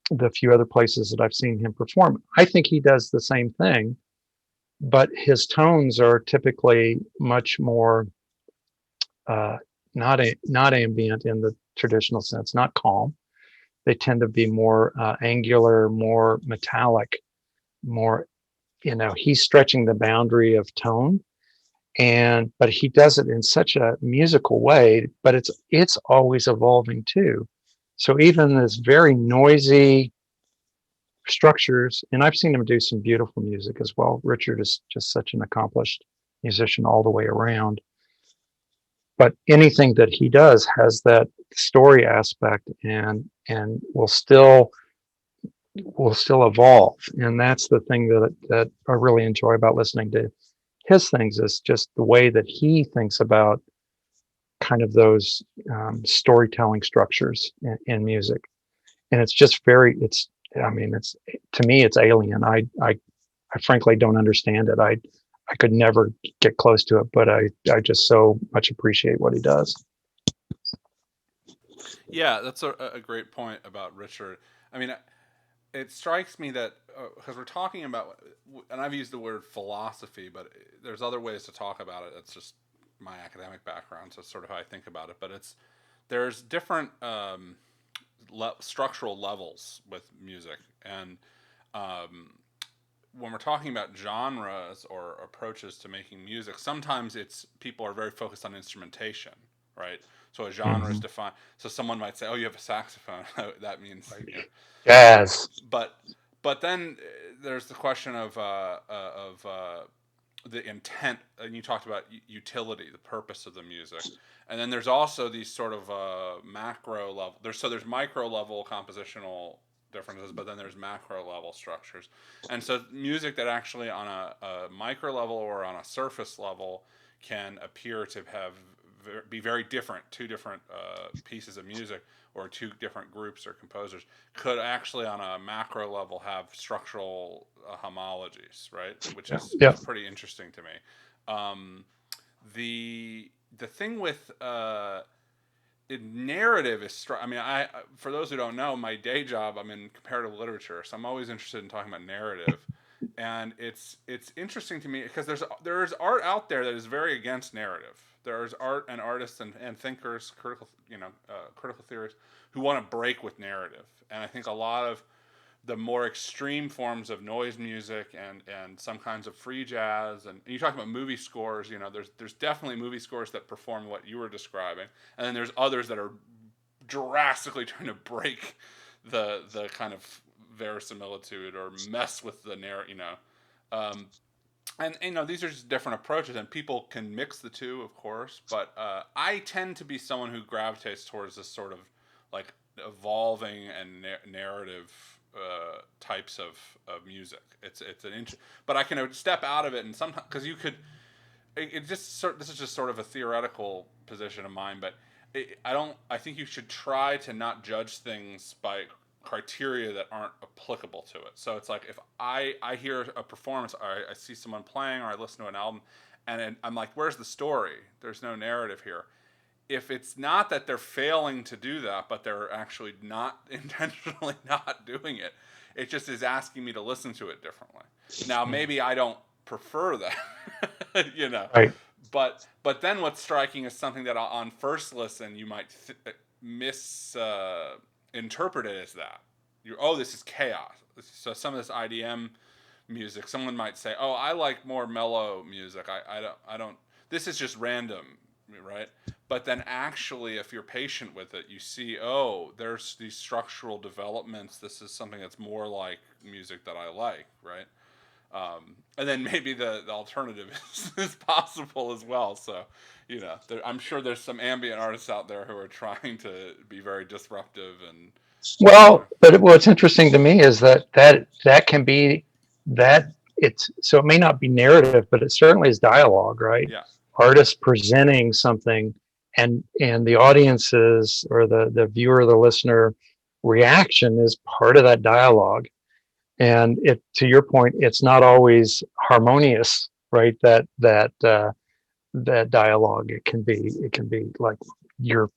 the few other places that I've seen him perform, I think he does the same thing, but his tones are typically much more not ambient in the traditional sense, not calm. They tend to be more angular, more metallic, more, he's stretching the boundary of tone, but he does it in such a musical way, but it's always evolving too. So even this very noisy structures, and I've seen him do some beautiful music as well. Richard is just such an accomplished musician all the way around. But anything that he does has that story aspect, and will still evolve. And that's the thing that I really enjoy about listening to his things, is just the way that he thinks about kind of those storytelling structures in music. And it's just it's to me, it's alien. I frankly don't understand it. I could never get close to it, but I just so much appreciate what he does. Yeah, that's a great point about Richard. I mean, it strikes me that because we're talking about, and I've used the word philosophy, but there's other ways to talk about it. It's just my academic background, so it's sort of how I think about it. But there's different structural levels with music, and when we're talking about genres or approaches to making music, sometimes people are very focused on instrumentation, right? So a genre is defined. So someone might say, "Oh, you have a saxophone." That means jazz. But then there's the question of the intent, and you talked about utility, the purpose of the music, and then there's also these sort of macro level. There's micro level compositional differences, but then there's macro level structures, and so music that actually on a micro level or on a surface level can appear to be very different. Two different pieces of music, or two different groups or composers, could actually on a macro level have structural homologies, right? Which is pretty interesting to me. The thing with narrative is, for those who don't know, my day job, I'm in comparative literature, so I'm always interested in talking about narrative. And it's interesting to me because there's art out there that is very against narrative. There's art and artists and thinkers, critical theorists, who want to break with narrative. And I think a lot of the more extreme forms of noise music and some kinds of free jazz, and you talk about movie scores, there's definitely movie scores that perform what you were describing, and then there's others that are drastically trying to break the kind of verisimilitude or mess with the narrative, and these are just different approaches, and people can mix the two, of course. But I tend to be someone who gravitates towards this sort of like evolving and narrative types of music. It's but I can step out of it, and sometimes because you could. This is just sort of a theoretical position of mine, but I think you should try to not judge things by criteria that aren't applicable to it. So it's like if I hear a performance, or I see someone playing, or I listen to an album, and I'm like, where's the story? There's no narrative here. If it's not that they're failing to do that, but they're actually not intentionally not doing it, it just is asking me to listen to it differently. Now, maybe I don't prefer that, Right. But then what's striking is something that on first listen you might interpret it as that. This is chaos. So some of this IDM music, someone might say, "Oh, I like more mellow music. I don't. This is just random, right?" But then actually, if you're patient with it, you see, there's these structural developments. This is something that's more like music that I like, right? And then maybe the alternative is possible as well. So, I'm sure there's some ambient artists out there who are trying to be very disruptive and. Well, but what's interesting to me is that can be that it may not be narrative, but it certainly is dialogue, right? Yeah. artist presenting something, and the audience's or the viewer, the listener reaction is part of that dialogue. And it, to your point, it's not always harmonious, right? That dialogue, it can be like you're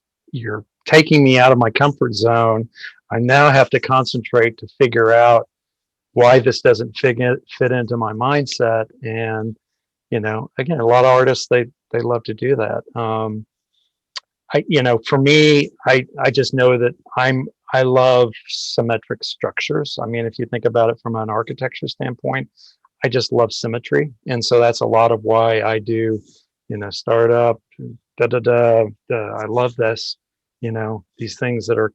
taking me out of my comfort zone. I now have to concentrate to figure out why this doesn't fit into my mindset. And again, a lot of artists, they love to do that. For me, I just know that I love symmetric structures. I mean, if you think about it from an architecture standpoint, I just love symmetry. And so that's a lot of why I do, startup, I love this, these things that are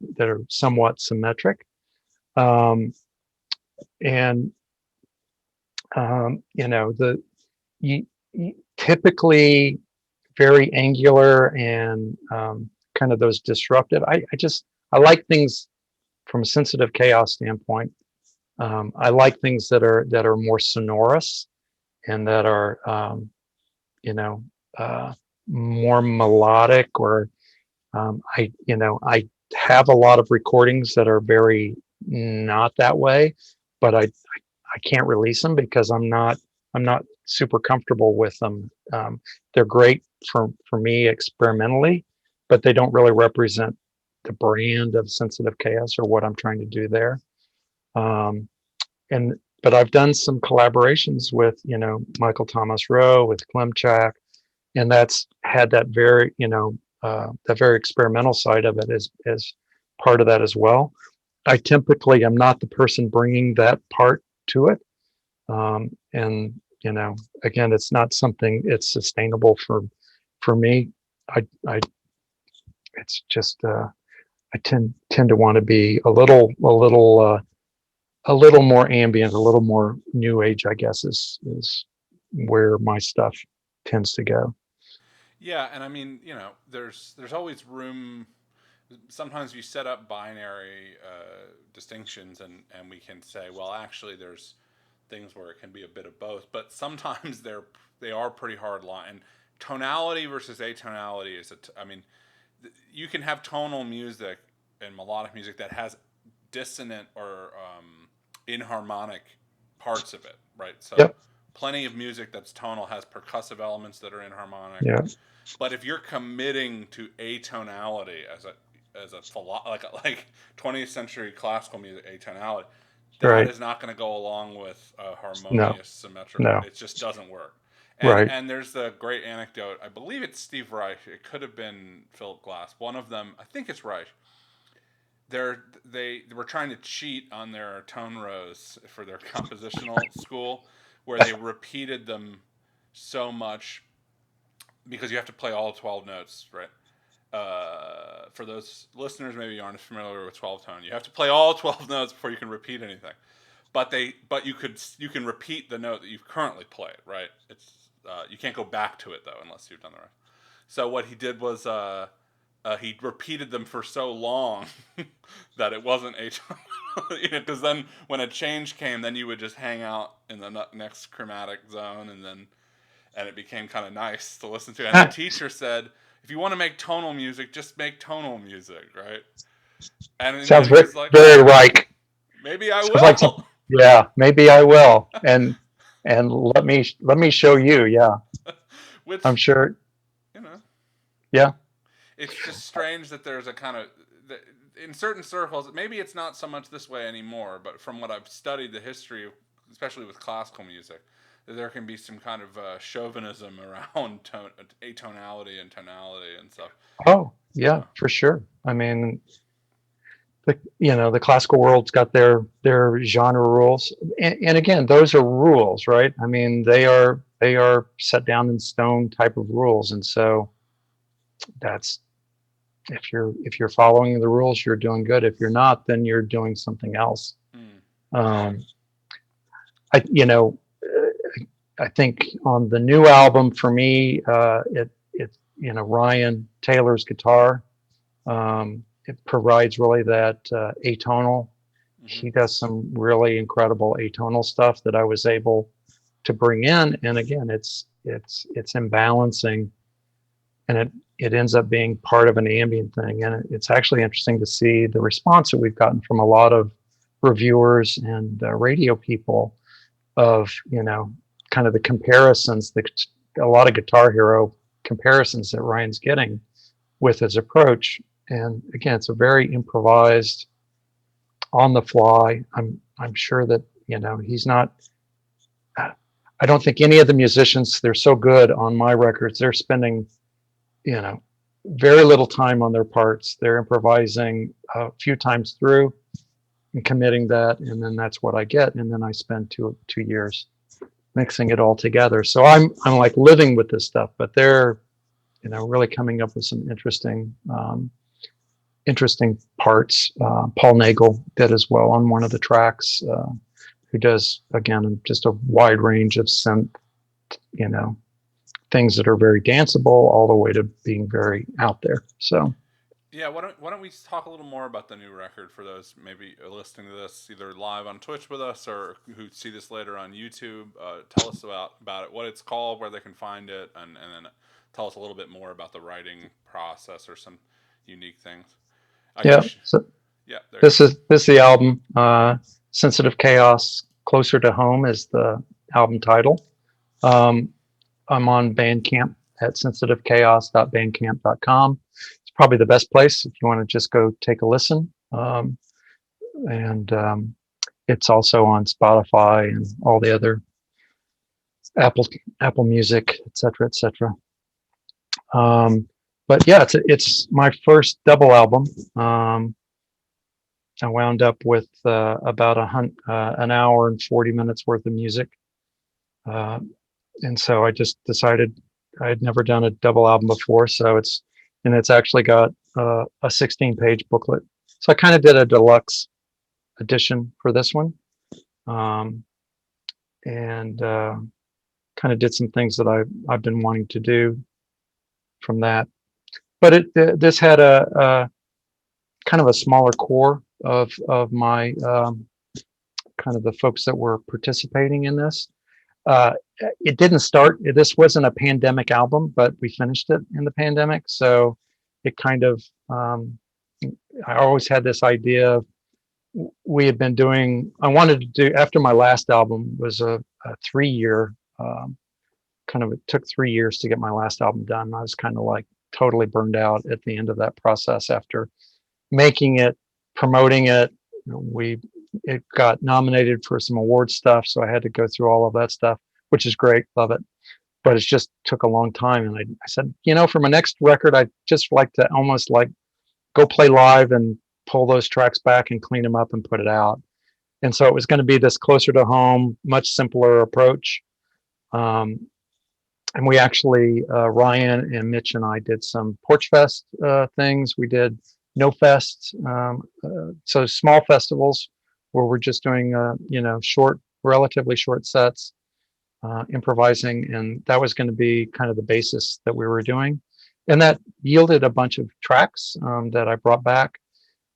somewhat symmetric. And typically very angular and kind of those disruptive. I like things from a sensitive chaos standpoint. I like things that are more sonorous and that are more melodic. Or I have a lot of recordings that are very not that way, but I can't release them because I'm not super comfortable with them. They're great for me experimentally, but they don't really represent the brand of sensitive chaos or what I'm trying to do there. But I've done some collaborations with Michael Thomas Rowe, with Klimchak, and that's had that very that very experimental side of it as part of that as well. I typically am not the person bringing that part to it, and again, it's not something it's sustainable for me. It's just I tend to want to be a little more ambient, a little more new age, I guess, is where my stuff tends to go. Yeah, and I mean, there's always room. Sometimes we set up binary distinctions, and we can say, well, actually, there's things where it can be a bit of both, but sometimes they are pretty hard line. And tonality versus atonality is I mean, you can have tonal music and melodic music that has dissonant or inharmonic parts of it, right? So Yep. plenty of music that's tonal has percussive elements that are inharmonic. Yeah. But if you're committing to atonality as a like 20th century classical music atonality, that is not going to go along with a harmonious symmetrical. No. It just doesn't work. And there's the great anecdote. I believe it's Steve Reich. It could have been Philip Glass. One of them, I think it's Reich. They were trying to cheat on their tone rows for their compositional school, where they repeated them so much because you have to play all 12 notes, right? For those listeners maybe you aren't familiar with 12 tone, you have to play all 12 notes before you can repeat anything. But you can repeat the note that you've currently played, right? It's you can't go back to it though unless you've done the right. So what he did was he repeated them for so long that it wasn't because then when a change came, then you would just hang out in the next chromatic zone, and it became kind of nice to listen to. And the teacher said, if you want to make tonal music, just make tonal music, right? And sounds he was like, very Reich. Maybe I will. Like yeah, maybe I will. And let me show you. Yeah. Which, I'm sure. Yeah. It's just strange that there's a kind of in certain circles. Maybe it's not so much this way anymore, but from what I've studied the history, especially with classical music, there can be some kind of chauvinism around atonality and tonality and stuff. Oh yeah, for sure. I mean, the classical world's got their genre rules, and again, those are rules, right? I mean, they are set down in stone type of rules, and so that's if you're following the rules, you're doing good. If you're not, then you're doing something else. I think on the new album for me, Ryan Taylor's guitar, it provides really that atonal. He does some really incredible atonal stuff that I was able to bring in, and again, it's it's imbalancing, and it ends up being part of an ambient thing. And it's actually interesting to see the response that we've gotten from a lot of reviewers and radio people of, kind of the comparisons, a lot of Guitar Hero comparisons that Ryan's getting with his approach. And again, it's a very improvised, on the fly. I'm sure that, he's not, I don't think any of the musicians, they're so good on my records, they're spending, very little time on their parts. They're improvising a few times through and committing that, and then that's what I get. And then I spend two years mixing it all together. So I'm like living with this stuff, but they're, really coming up with some interesting parts. Paul Nagel did as well on one of the tracks, who does, again, just a wide range of synth, things that are very danceable all the way to being very out there. So yeah, why don't we talk a little more about the new record for those maybe listening to this either live on Twitch with us or who see this later on YouTube. Tell us about it, what it's called, where they can find it, and then tell us a little bit more about the writing process or some unique things. So yeah, this is the album. Sensitive Chaos, Closer to Home is the album title. I'm on Bandcamp at sensitivechaos.bandcamp.com. It's probably the best place if you want to just go take a listen. And it's also on Spotify and all the other Apple Music, et cetera, et cetera. But yeah, it's my first double album. I wound up with about an hour and 40 minutes worth of music. And so I just decided I had never done a double album before. So it's actually got a 16-page booklet. So I kind of did a deluxe edition for this one. And kind of did some things that I've been wanting to do from that. But this had a kind of a smaller core of my kind of the folks that were participating in this. It didn't start, this wasn't a pandemic album, but we finished it in the pandemic. So it kind of, I always had this idea of, we had been doing, I wanted to do, after my last album was a 3-year, it took 3 years to get my last album done. I was kind of like totally burned out at the end of that process after making it, promoting it. It got nominated for some award stuff, so I had to go through all of that stuff, which is great, love it. But it just took a long time, and I said, for my next record, I'd just like to almost like go play live and pull those tracks back and clean them up and put it out. And so it was going to be this closer to home, much simpler approach. And we actually, Ryan and Mitch and I did some Porch Fest things. We did No Fest, so small festivals where we're just doing, short, relatively short sets, improvising, and that was going to be kind of the basis that we were doing. And that yielded a bunch of tracks that I brought back.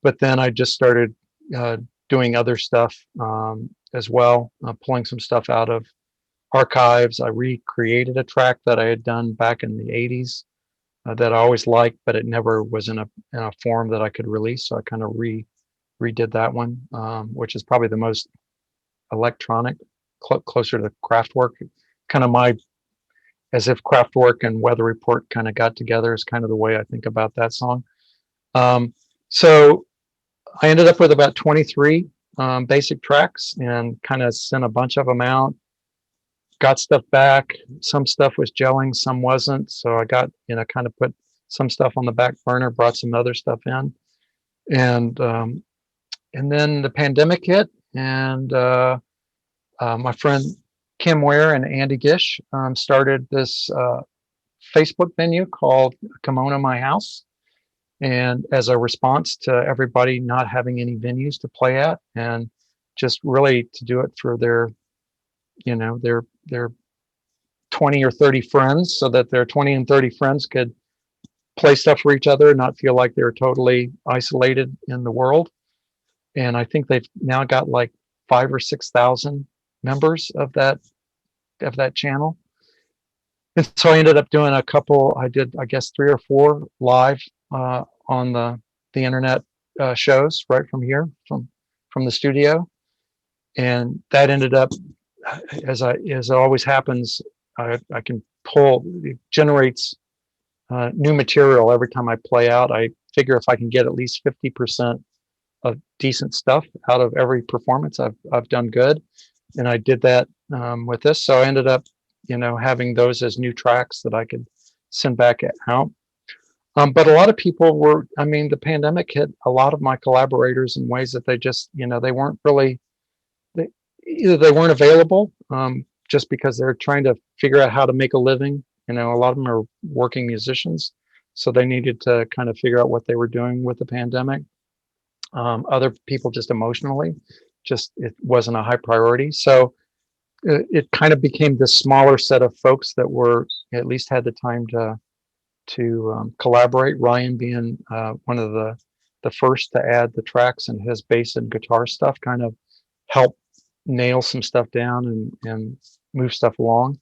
But then I just started doing other stuff as well, pulling some stuff out of archives. I recreated a track that I had done back in the 80s that I always liked, but it never was in a form that I could release. So I kind of redid that one, which is probably the most electronic, closer to Kraftwerk. Kind of as if Kraftwerk and Weather Report kind of got together is kind of the way I think about that song. So I ended up with about 23 basic tracks and kind of sent a bunch of them out. Got stuff back. Some stuff was gelling, some wasn't. So I got, kind of put some stuff on the back burner, brought some other stuff in. And then the pandemic hit, and my friend Kim Ware and Andy Gish started this Facebook venue called Kimono My House. And as a response to everybody not having any venues to play at, and just really to do it for their 20 or 30 friends, so that their 20 and 30 friends could play stuff for each other and not feel like they're totally isolated in the world. And I think they've now got like 5,000 or 6,000 members of that channel. And so I ended up doing a couple. I did, I guess, 3 or 4 live on the internet shows right from here, from the studio, and that ended up, as it always happens, I can pull, it generates new material every time I play out. I figure if I can get at least 50% of decent stuff out of every performance, I've done good. And I did that with this. So I ended up, having those as new tracks that I could send back out. But a lot of people were, I mean, the pandemic hit a lot of my collaborators in ways that they just, they weren't really, they, either they weren't available just because they're trying to figure out how to make a living. A lot of them are working musicians, so they needed to kind of figure out what they were doing with the pandemic. Other people just emotionally, just it wasn't a high priority. So it kind of became this smaller set of folks that were at least had the time to collaborate. Ryan being one of the first to add the tracks, and his bass and guitar stuff kind of helped nail some stuff down and move stuff along.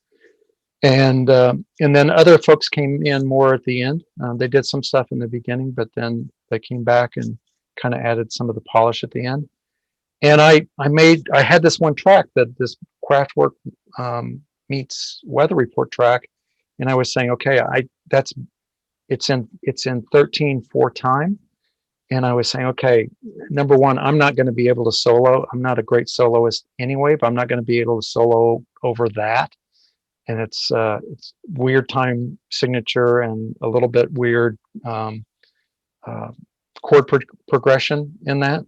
And then other folks came in more at the end. They did some stuff in the beginning, but then they came back and kind of added some of the polish at the end. And I had this one track, that this Kraftwerk meets Weather Report track, and I was saying, okay, it's in 13/4 time, and I was saying, okay, number one, I'm not going to be able to solo. I'm not a great soloist anyway, but I'm not going to be able to solo over that. And it's weird time signature and a little bit weird chord progression in that.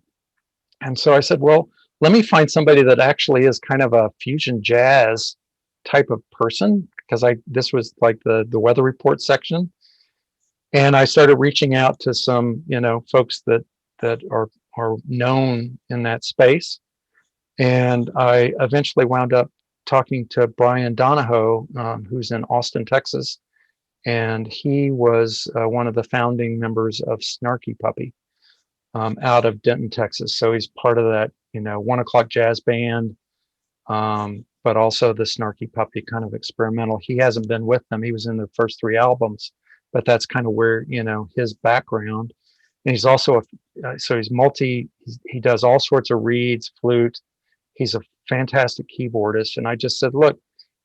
And so I said, well, let me find somebody that actually is kind of a fusion jazz type of person, because this was like the Weather Report section. And I started reaching out to some, folks that are known in that space. And I eventually wound up talking to Brian Donahoe, who's in Austin, Texas. And he was one of the founding members of Snarky Puppy out of Denton, Texas. So he's part of that, 1 O'Clock Jazz Band, but also the Snarky Puppy kind of experimental. He hasn't been with them. He was in their first 3 albums, but that's kind of where, his background. And he's also so he's he does all sorts of reeds, flute. He's a fantastic keyboardist. And I just said, look,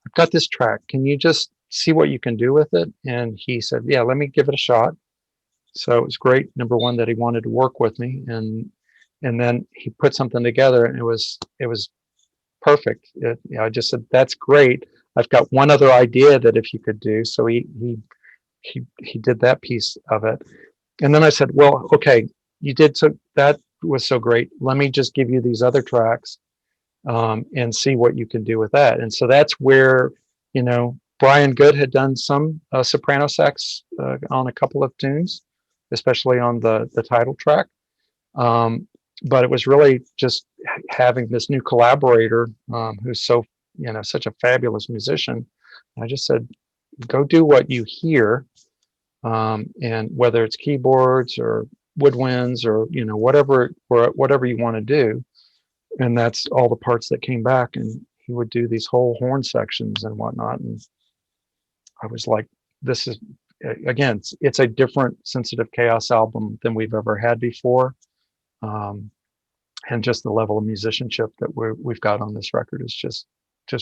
I've got this track. Can you just see what you can do with it? And he said, yeah, let me give it a shot. So it was great. Number one, that he wanted to work with me, and then he put something together, and it was perfect. I just said, that's great. I've got one other idea that if you could do. So he did that piece of it. And then I said, well, okay, you did, so that was so great. Let me just give you these other tracks and see what you can do with that. And so that's where, Brian Good had done some soprano sax on a couple of tunes, especially on the title track. But it was really just having this new collaborator who's so, such a fabulous musician. I just said, go do what you hear, and whether it's keyboards or woodwinds or whatever you want to do. And that's all the parts that came back, and he would do these whole horn sections and whatnot. And I was like, this is, again, it's a different Sensitive Chaos album than we've ever had before. And just the level of musicianship that we've got on this record is just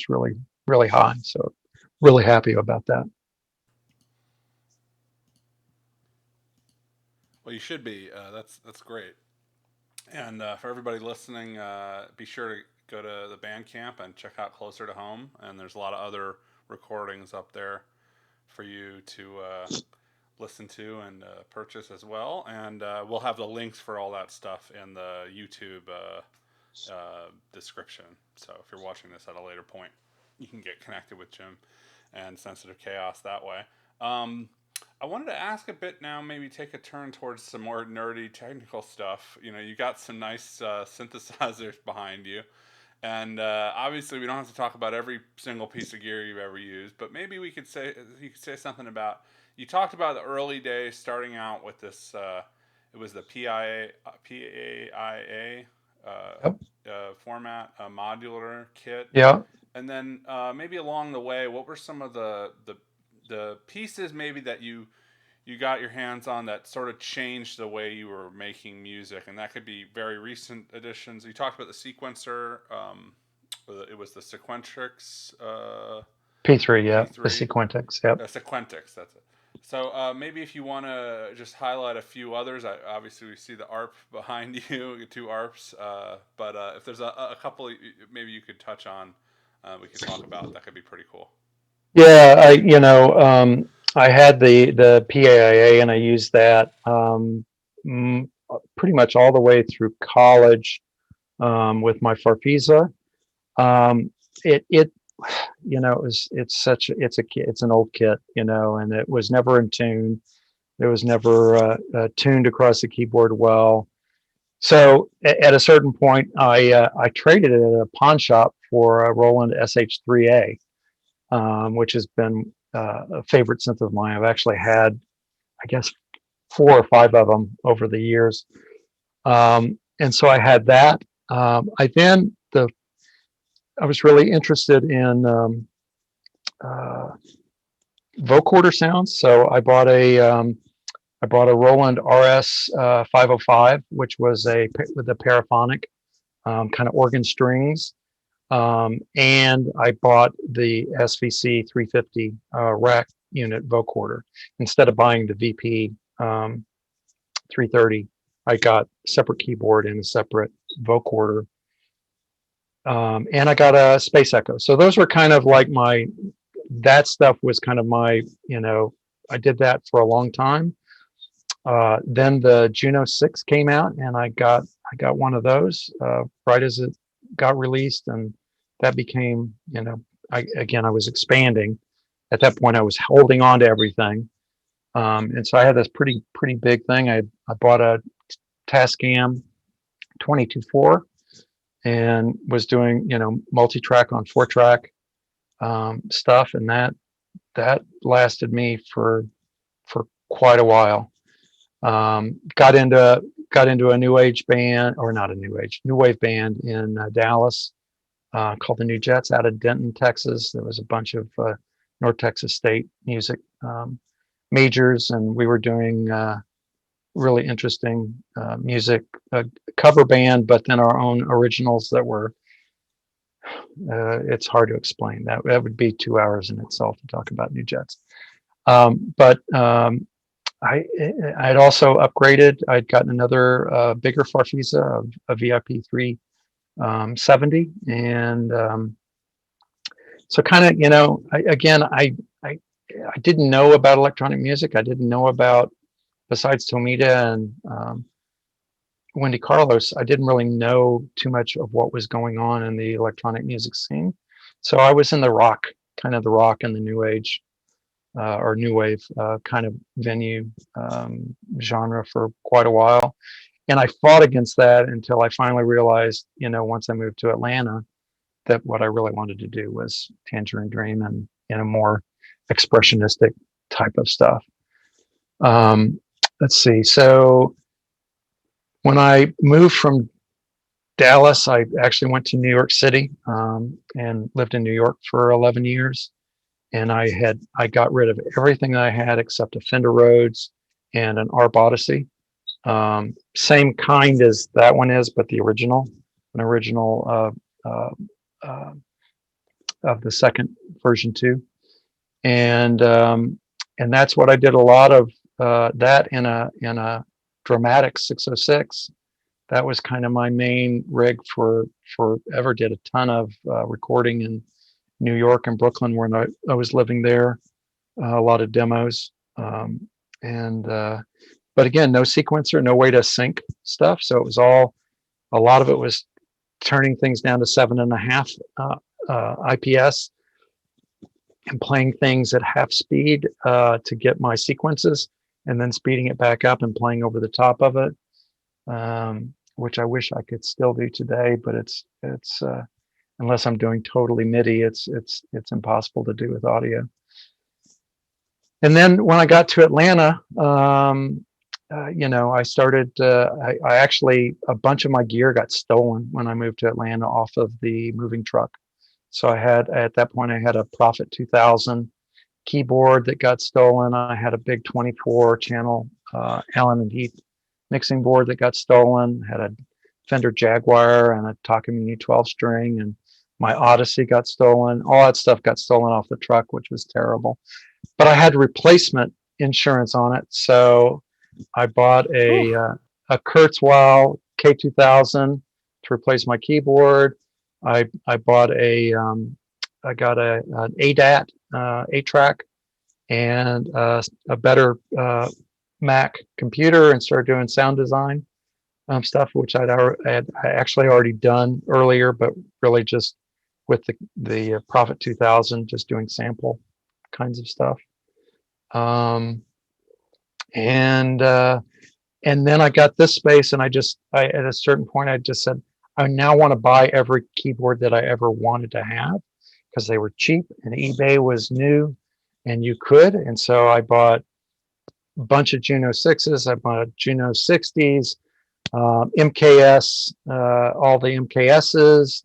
really, really high. So really happy about that. Well, you should be. That's great. And for everybody listening, be sure to go to the Bandcamp and check out Closer to Home. And there's a lot of other recordings up there for you to listen to and purchase as well. And we'll have the links for all that stuff in the YouTube description. So if you're watching this at a later point, you can get connected with Jim and Sensitive Chaos that way. I wanted to ask a bit now, maybe take a turn towards some more nerdy technical stuff. You got some nice synthesizers behind you. And obviously, we don't have to talk about every single piece of gear you've ever used, but maybe you could say something about. You talked about the early days, starting out with this. It was the PAIA Yep. format, a modular kit. Yeah. And then maybe along the way, what were some of the the pieces maybe that you got your hands on that sort of changed the way you were making music, and that could be very recent additions. You talked about the sequencer. It was the Sequentrix P3, yeah, the P3. Sequentix, yep. Sequentix, that's it. So maybe if you want to just highlight a few others, obviously we see the ARP behind you, two ARPs. But if there's a couple, maybe you could touch on, we could talk about. That could be pretty cool. Yeah, I had the PAIA and I used that pretty much all the way through college with my Farfisa. It's an old kit, and it was never in tune. It was never tuned across the keyboard well. So at a certain point, I traded it at a pawn shop for a Roland SH3A, which has been a favorite synth of mine. I've actually had, I guess, 4 or 5 of them over the years. And so I had that. I was really interested in vocoder sounds, so I bought a Roland RS 505, which was with a paraphonic kind of organ strings, and I bought the SVC 350 rack unit vocoder instead of buying the VP 330. I got a separate keyboard and a separate vocoder. And I got a Space Echo. So those were kind of like that stuff was kind of my, I did that for a long time. Then the Juno 6 came out and I got one of those right as it got released, and that became, I was expanding. At that point I was holding on to everything. And so I had this pretty big thing. I bought a Tascam 22.4 and was doing, multi-track on 4-track stuff, and that lasted me for quite a while. Got into a new age band, or not a new wave band in Dallas called the New Jets out of Denton, Texas. There was a bunch of North Texas State music majors, and we were doing really interesting music, cover band, but then our own originals that were, it's hard to explain. That would be 2 hours in itself to talk about New Jets. But I'd also upgraded. I'd gotten another bigger Farfisa, a VIP 370, and so kind of, I didn't know about electronic music. I didn't know about, besides Tomita and Wendy Carlos, I didn't really know too much of what was going on in the electronic music scene. So I was in the rock and the new age or new wave kind of venue genre for quite a while. And I fought against that until I finally realized, once I moved to Atlanta, that what I really wanted to do was Tangerine Dream and a more expressionistic type of stuff. Let's see. So when I moved from Dallas, I actually went to New York City and lived in New York for 11 years. And I got rid of everything that I had except a Fender Rhodes and an ARP Odyssey. Same kind as that one is, but an original of the second version 2. And that's what I did a lot of. That in a dramatic 606. That was kind of my main rig for ever. Did a ton of recording in New York and Brooklyn when I was living there. A lot of demos, but again, no sequencer, no way to sync stuff. So it was a lot of it was turning things down to 7.5 IPS and playing things at half speed to get my sequences, and then speeding it back up and playing over the top of it, which I wish I could still do today, but it's unless I'm doing totally MIDI, it's impossible to do with audio. And then when I got to Atlanta, I started. I actually, a bunch of my gear got stolen when I moved to Atlanta off of the moving truck. So at that point I had a Prophet 2000 keyboard that got stolen. I had a big 24 channel Allen and Heath mixing board that got stolen. Had a Fender Jaguar and a Takamine 12 string, and my Odyssey got stolen. All that stuff got stolen off the truck, which was terrible. But I had replacement insurance on it, so I bought a Kurzweil K2000 to replace my keyboard. I bought I got an ADAT 8-track and a better Mac computer, and started doing sound design stuff, which I actually already done earlier, but really just with the Prophet 2000, just doing sample kinds of stuff. And then I got this space, and I at a certain point I just said, I now want to buy every keyboard that I ever wanted to have, because they were cheap and eBay was new and you could. And so I bought a bunch of Juno 6s, I bought Juno 60s, MKS, all the MKSs.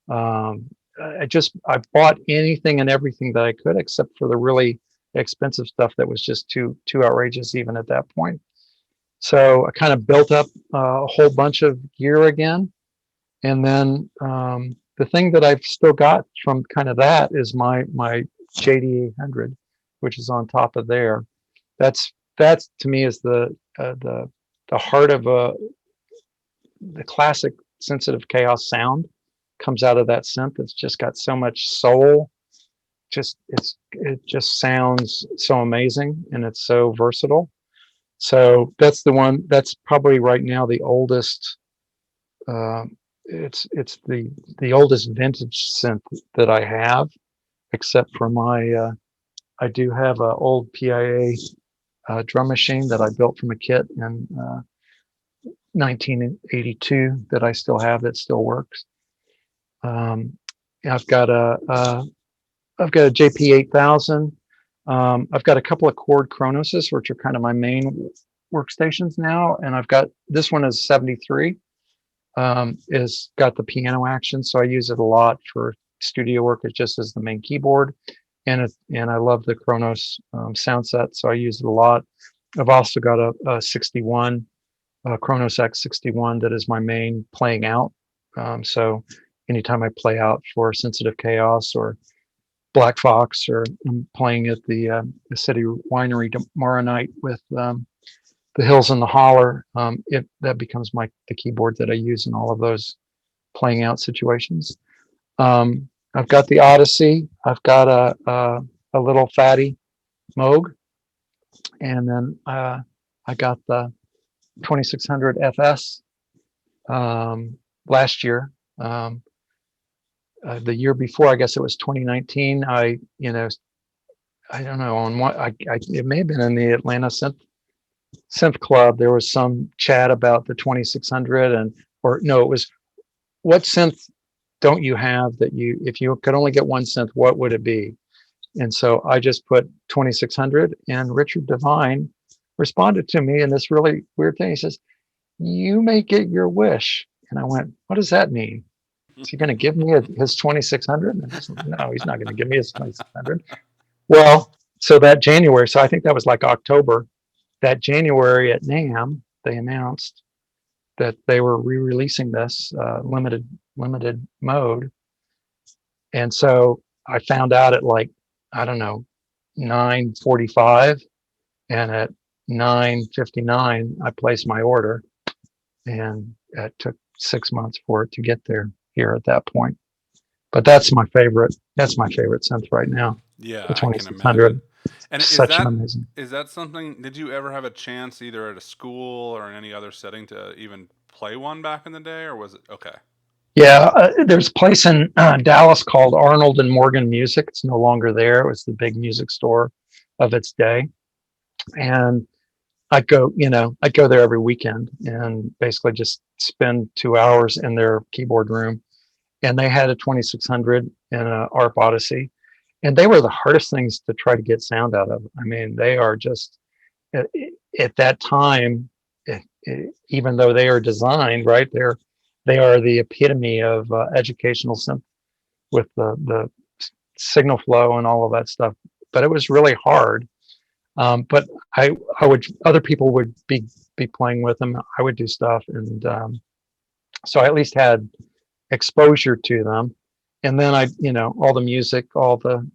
I bought anything and everything that I could, except for the really expensive stuff that was just too outrageous even at that point. So I kind of built up a whole bunch of gear again. And then the thing that I've still got from kind of that is my JD 800, which is on top of there. That's to me is the heart of the classic sensitive chaos sound comes out of that synth. It's just got so much soul. It just sounds so amazing, and it's so versatile. So that's the one that's probably right now the oldest. It's the oldest vintage synth that I have, except for my. I do have an old PIA drum machine that I built from a kit in 1982 that I still have, that still works. I've got a JP 8000. I've got a couple of Chord Chronoses, which are kind of my main workstations now, and I've got this one is 73. Is got the piano action, so I use it a lot for studio work. It just as the main keyboard, and I love the Kronos sound set, so I use it a lot. I've also got a 61 Kronos X61 that is my main playing out. So anytime I play out for Sensitive Chaos or Black Fox, or I'm playing at the City Winery tomorrow night with the Hills and the Holler, that becomes the keyboard that I use in all of those playing out situations. I've got the Odyssey. I've got a little fatty Moog, and then I got the 2600 FS last year. The year before, I guess it was 2019. I don't know, on what it may have been in the Atlanta Synth Club. There was some chat about the 2600, or no, it was, what synth don't you have that if you could only get one synth, what would it be? And so I just put 2600, and Richard Devine responded to me in this really weird thing. He says, "You may get your wish." And I went, "What does that mean? Is he going to give me his 2600? No, he's not going to give me his 2600. Well, so that January, so I think that was like October, that January at NAMM, they announced that they were re-releasing this limited mode. And so I found out at like, I don't know, 9:45, and at 9:59, I placed my order, and it took 6 months for it to get here at that point. But that's my favorite synth right now. Yeah, the 2600. And is that something, did you ever have a chance either at a school or in any other setting to even play one back in the day, or was it okay? Yeah, there's a place in Dallas called Arnold and Morgan Music. It's no longer there. It was the big music store of its day. And I'd go there every weekend and basically just spend 2 hours in their keyboard room. And they had a 2600 and a ARP Odyssey. And they were the hardest things to try to get sound out of. I mean, they are just, at that time, even though they are designed, right, they are the epitome of educational synth, with the signal flow and all of that stuff but it was really hard. But I would, other people would be playing with them. I would do stuff, and so I at least had exposure to them. And then all the music, all the,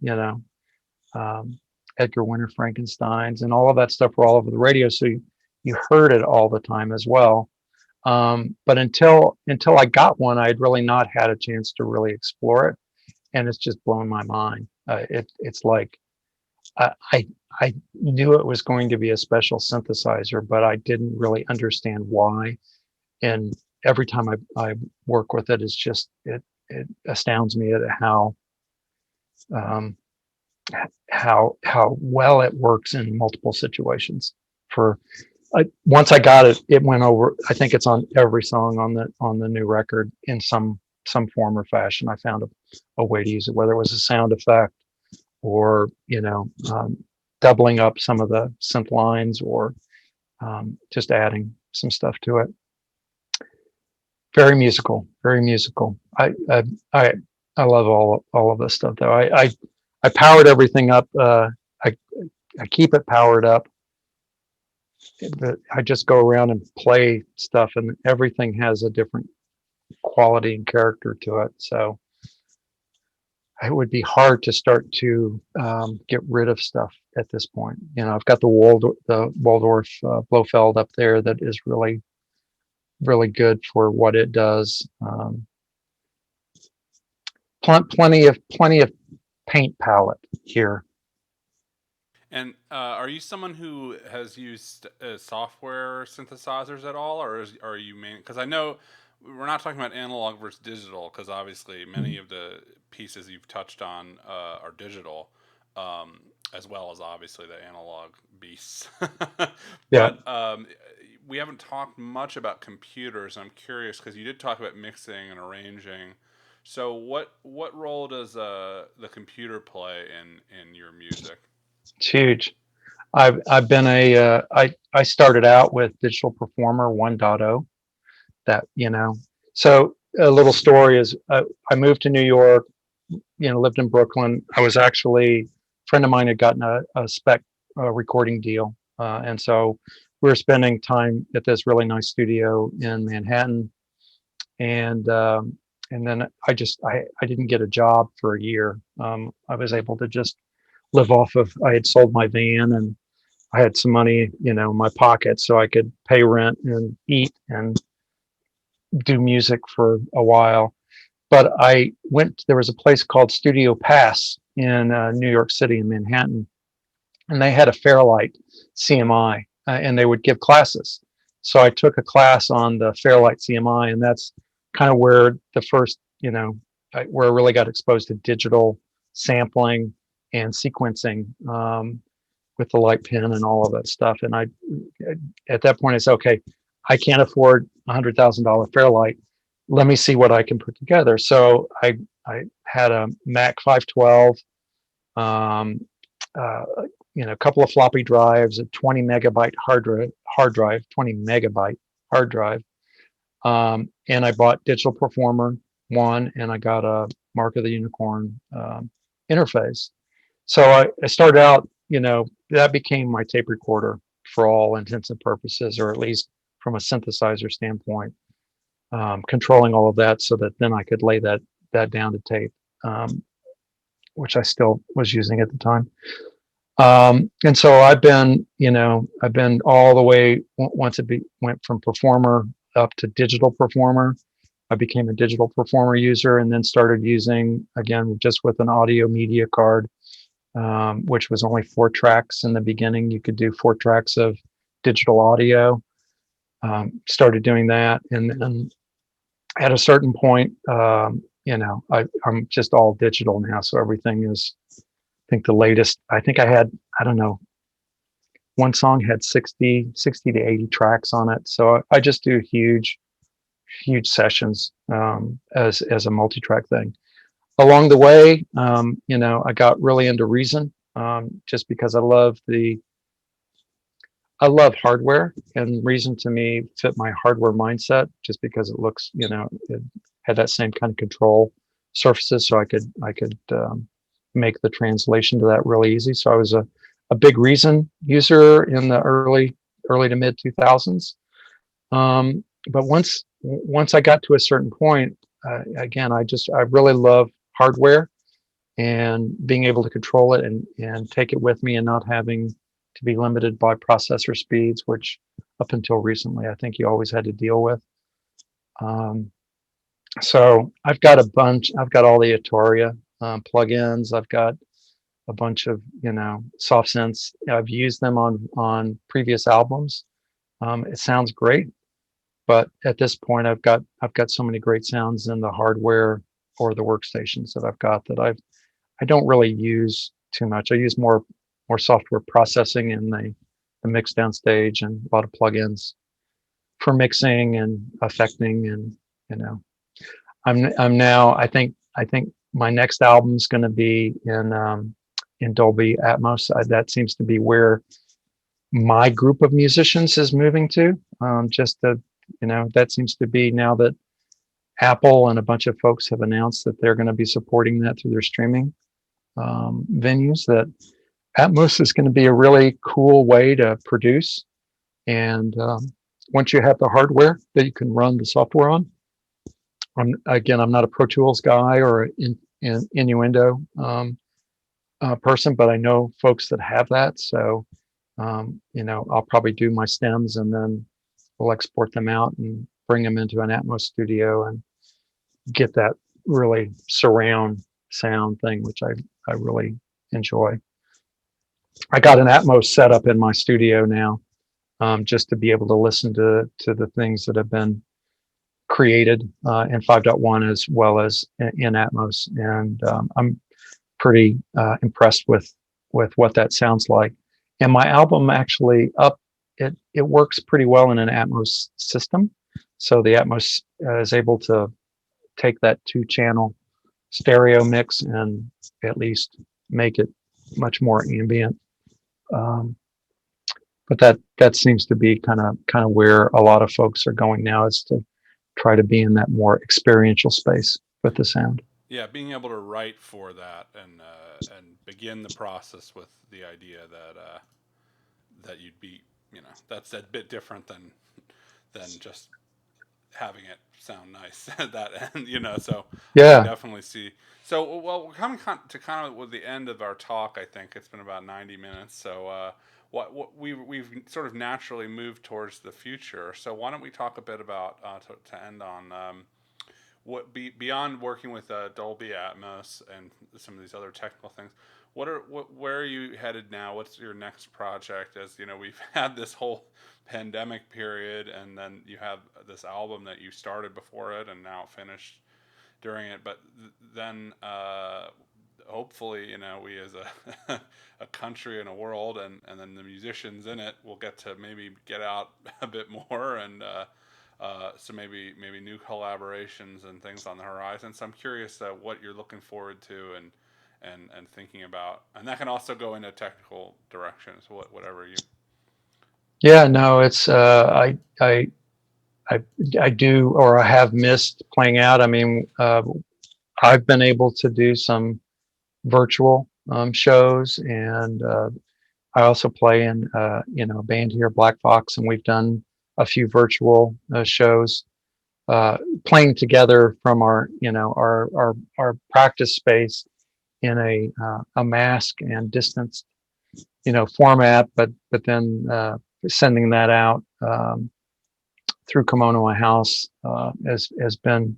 Edgar Winter Frankenstein's and all of that stuff were all over the radio. So you heard it all the time as well. But until I got one, I had really not had a chance to really explore it. And it's just blown my mind. It's like, I knew it was going to be a special synthesizer, but I didn't really understand why. And every time I work with it, it's just, it astounds me at how well it works in multiple situations. Once I got it, it went over. I think it's on every song on the new record in some form or fashion. I found a way to use it, whether it was a sound effect or doubling up some of the synth lines or just adding some stuff to it. Very musical, very musical. I love all of this stuff though. I powered everything up. I keep it powered up. But I just go around and play stuff, and everything has a different quality and character to it. So it would be hard to start to get rid of stuff at this point. I've got the Waldorf Blofeld up there that is really, really good for what it does. Plenty of paint palette here. And are you someone who has used software synthesizers at all, or are you main? Because I know we're not talking about analog versus digital, because obviously many of the pieces you've touched on are digital, as well as obviously the analog beasts. Yeah. But we haven't talked much about computers. I'm curious because you did talk about mixing and arranging. So what role does the computer play in your music? It's huge. I've been I started out with Digital Performer 1.0. That So a little story is I moved to New York. Lived in Brooklyn. I was actually, a friend of mine had gotten a spec recording deal, and so we were spending time at this really nice studio in Manhattan, and then I didn't get a job for a year. I was able to just live off of, I had sold my van and I had some money, in my pocket, so I could pay rent and eat and do music for a while. But there was a place called Studio Pass in New York City in Manhattan, and they had a Fairlight CMI, and they would give classes. So I took a class on the Fairlight CMI, and that's kind of where the first, where I really got exposed to digital sampling and sequencing with the light pen and all of that stuff. And at that point, I said, okay, I can't afford $100,000 Fairlight. Let me see what I can put together. So I had a Mac 512, a couple of floppy drives, a 20 megabyte hard drive, 20 megabyte hard drive. And I bought Digital Performer 1, and I got a Mark of the Unicorn interface. So I started out, that became my tape recorder for all intents and purposes, or at least from a synthesizer standpoint, controlling all of that so that then I could lay that down to tape, which I still was using at the time. And so I've been all the way, once it went from Performer up to Digital Performer, I became a Digital Performer user, and then started using, again, just with an audio media card, which was only 4 tracks in the beginning. You could do 4 tracks of digital audio. Started doing that, and at a certain point, I'm just all digital now. So everything is, I think the latest, I think I had, I don't know, one song had 60 to 80 tracks on it. So I just do huge sessions as a multi-track thing. Along the way, I got really into Reason, just because I love hardware, and Reason to me fit my hardware mindset, just because it looks, it had that same kind of control surfaces, so I could make the translation to that really easy. So I was a big Reason user in the early to mid 2000s. But once I got to a certain point, again, I really love hardware and being able to control it and take it with me and not having to be limited by processor speeds, which up until recently, I think you always had to deal with. So I've got all the Arturia plugins. I've got a bunch of, soft synths. I've used them on previous albums. It sounds great, but at this point, I've got so many great sounds in the hardware or the workstations that I've got that I don't really use too much. I use more software processing in the mix downstage and a lot of plugins for mixing and affecting, and I'm now, I think my next album's going to be in Dolby Atmos. That seems to be where my group of musicians is moving to. That seems to be, now that Apple and a bunch of folks have announced that they're going to be supporting that through their streaming venues, that Atmos is going to be a really cool way to produce. And once you have the hardware that you can run the software on, I'm not a Pro Tools guy or an Innuendo person, but I know folks that have that. So, I'll probably do my stems and then we'll export them out and bring them into an Atmos studio and get that really surround sound thing, which I really enjoy. I got an Atmos setup in my studio now, just to be able to listen to the things that have been created in 5.1 as well as in Atmos, and I'm pretty impressed with what that sounds like. And my album actually it works pretty well in an Atmos system, so the Atmos is able to take that 2-channel stereo mix and at least make it much more ambient. But that seems to be kind of where a lot of folks are going now, is to try to be in that more experiential space with the sound. Yeah, being able to write for that and begin the process with the idea that you'd be, that's a bit different than just having it sound nice at that end, So yeah, I definitely see. So, well, we're coming to with the end of our talk. I think it's been about 90 minutes. So, we've sort of naturally moved towards the future. So, why don't we talk a bit about to end on beyond working with Dolby Atmos and some of these other technical things. Where are you headed now? What's your next project? As we've had this whole pandemic period, and then you have this album that you started before it and now finished during it. But then hopefully, we as a country and a world, and then the musicians in it will get to maybe get out a bit more, and so maybe new collaborations and things on the horizon. So I'm curious what you're looking forward to and thinking about, and that can also go into technical directions. Whatever you. Yeah, no, it's I do, or I have missed playing out. I mean, I've been able to do some virtual shows, and I also play in a band here, Black Fox, and we've done a few virtual shows, playing together from our practice space in a mask and distance format, but then sending that out through Kimono House has been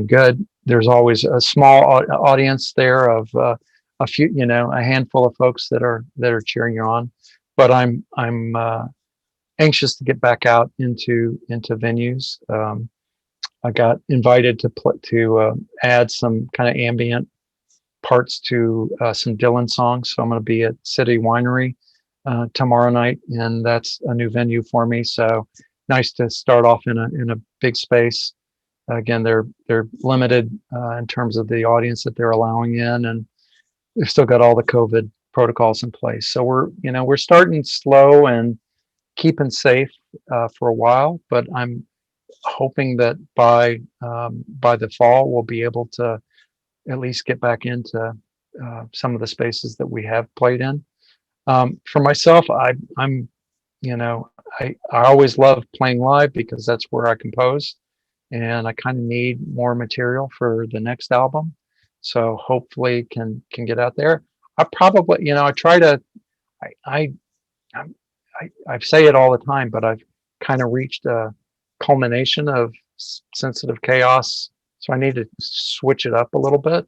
good. There's always a small audience there of a few, a handful of folks that are cheering you on. But I'm anxious to get back out into venues. I got invited to add some kind of ambient parts to some Dylan songs. So I'm going to be at City Winery tomorrow night, and that's a new venue for me. So nice to start off in a big space. Again, they're limited in terms of the audience that they're allowing in, and they've still got all the COVID protocols in place. So we're starting slow and keeping safe for a while, but I'm hoping that by the fall we'll be able to at least get back into some of the spaces that we have played in. For myself, I'm, you know, I always love playing live because that's where I compose, and I kind of need more material for the next album. So hopefully can get out there. I probably, I try to, I, I, I'm- I say it all the time, but I've kind of reached a culmination of sensitive chaos. So I need to switch it up a little bit.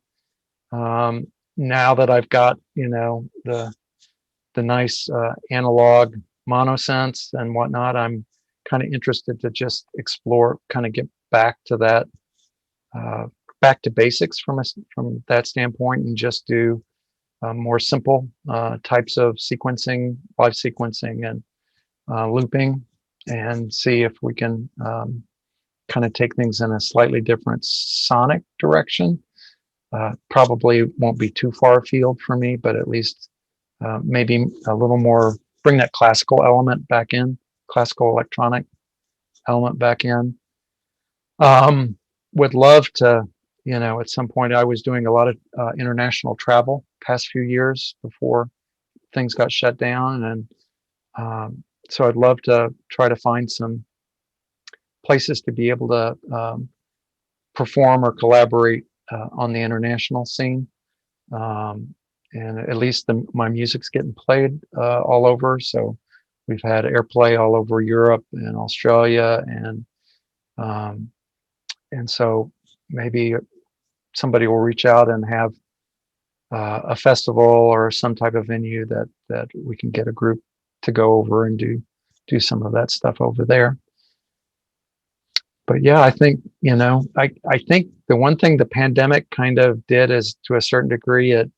Now that I've got, the nice analog monosense and whatnot, I'm kind of interested to just explore, kind of get back to that, uh, back to basics from that standpoint, and just do more simple types of sequencing, live sequencing, and looping, and see if we can kind of take things in a slightly different sonic direction. Probably won't be too far afield for me, but at least maybe a little more, bring that classical element back in, classical electronic element back in. Would love to, at some point I was doing a lot of international travel past few years before things got shut down. And so I'd love to try to find some places to be able to perform or collaborate on the international scene. And at least my music's getting played all over. So we've had airplay all over Europe and Australia, and so maybe somebody will reach out and have a festival or some type of venue that we can get a group to go over and do some of that stuff over there. But yeah, I think, I think the one thing the pandemic kind of did is, to a certain degree, it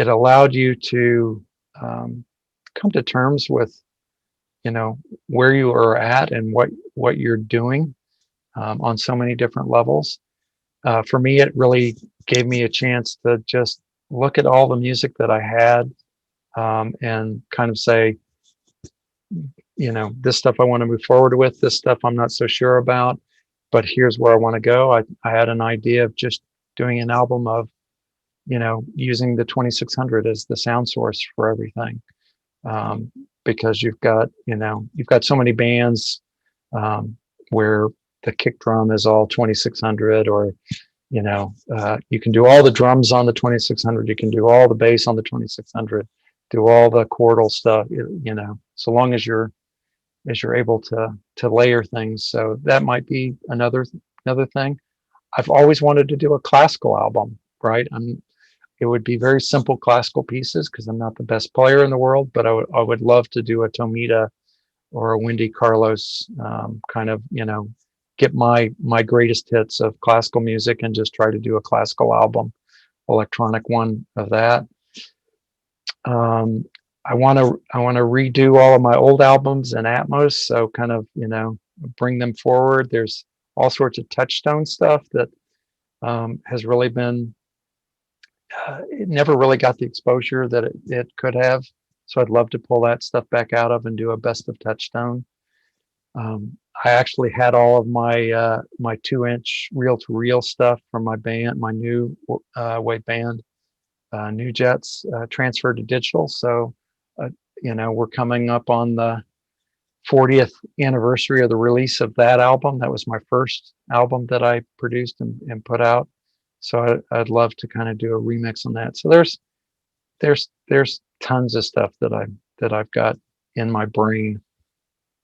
allowed you to come to terms with, where you are at and what you're doing on so many different levels. For me, it really gave me a chance to just look at all the music that I had, and kind of say, this stuff I want to move forward with, this stuff I'm not so sure about, but here's where I want to go. I had an idea of just doing an album of, using the 2600 as the sound source for everything. Because you've got so many bands where the kick drum is all 2600, or you can do all the drums on the 2600, you can do all the bass on the 2600, do all the chordal stuff, so long as you're able to layer things. So that might be another thing. I've always wanted to do a classical album, right? It would be very simple classical pieces because I'm not the best player in the world, but I would love to do a Tomita or a Wendy Carlos, kind of, get my greatest hits of classical music and just try to do a classical album, electronic one of that. I want to redo all of my old albums in Atmos, so kind of, bring them forward. There's all sorts of touchstone stuff that has really been, it never really got the exposure that it could have. So I'd love to pull that stuff back out of and do a best of touchstone. I actually had all of my my 2-inch reel-to-reel stuff from my band, my new wave band, New Jets, transferred to digital. So we're coming up on the 40th anniversary of the release of that album. That was my first album that I produced and put out. So I'd love to kind of do a remix on that. So there's tons of stuff that I've got in my brain,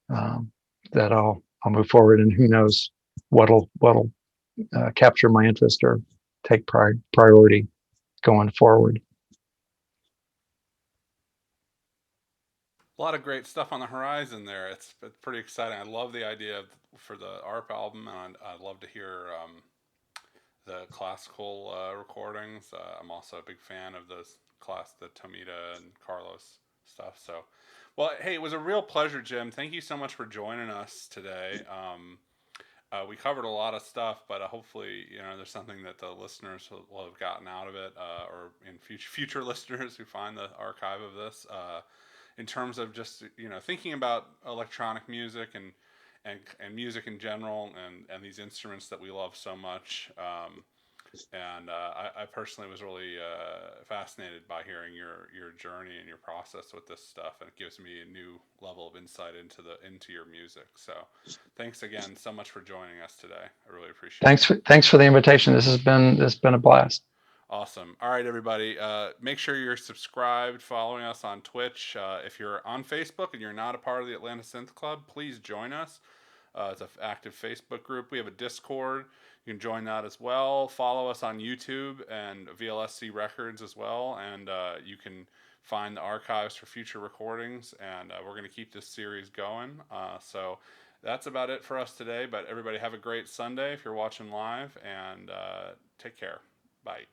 that I'll move forward, and who knows what'll capture my interest or take priority going forward. A lot of great stuff on the horizon there. It's pretty exciting. I love the idea for the ARP album, and I'd love to hear the classical recordings. I'm also a big fan of the Tomita and Carlos stuff. So, well, hey, it was a real pleasure, Jim. Thank you so much for joining us today. We covered a lot of stuff, but hopefully, there's something that the listeners will have gotten out of it, or in future listeners who find the archive of this, in terms of just thinking about electronic music and music in general, and these instruments that we love so much. And I personally was really fascinated by hearing your journey and your process with this stuff, and it gives me a new level of insight into your music. So, thanks again so much for joining us today. I really appreciate it. Thanks for the invitation. This has been a blast. Awesome. All right, everybody. Make sure you're subscribed, following us on Twitch. If you're on Facebook and you're not a part of the Atlanta Synth Club, please join us. It's an active Facebook group. We have a Discord. You can join that as well. Follow us on YouTube and VLSC Records as well. And you can find the archives for future recordings. And we're going to keep this series going. So that's about it for us today. But everybody have a great Sunday if you're watching live. And take care. Bye.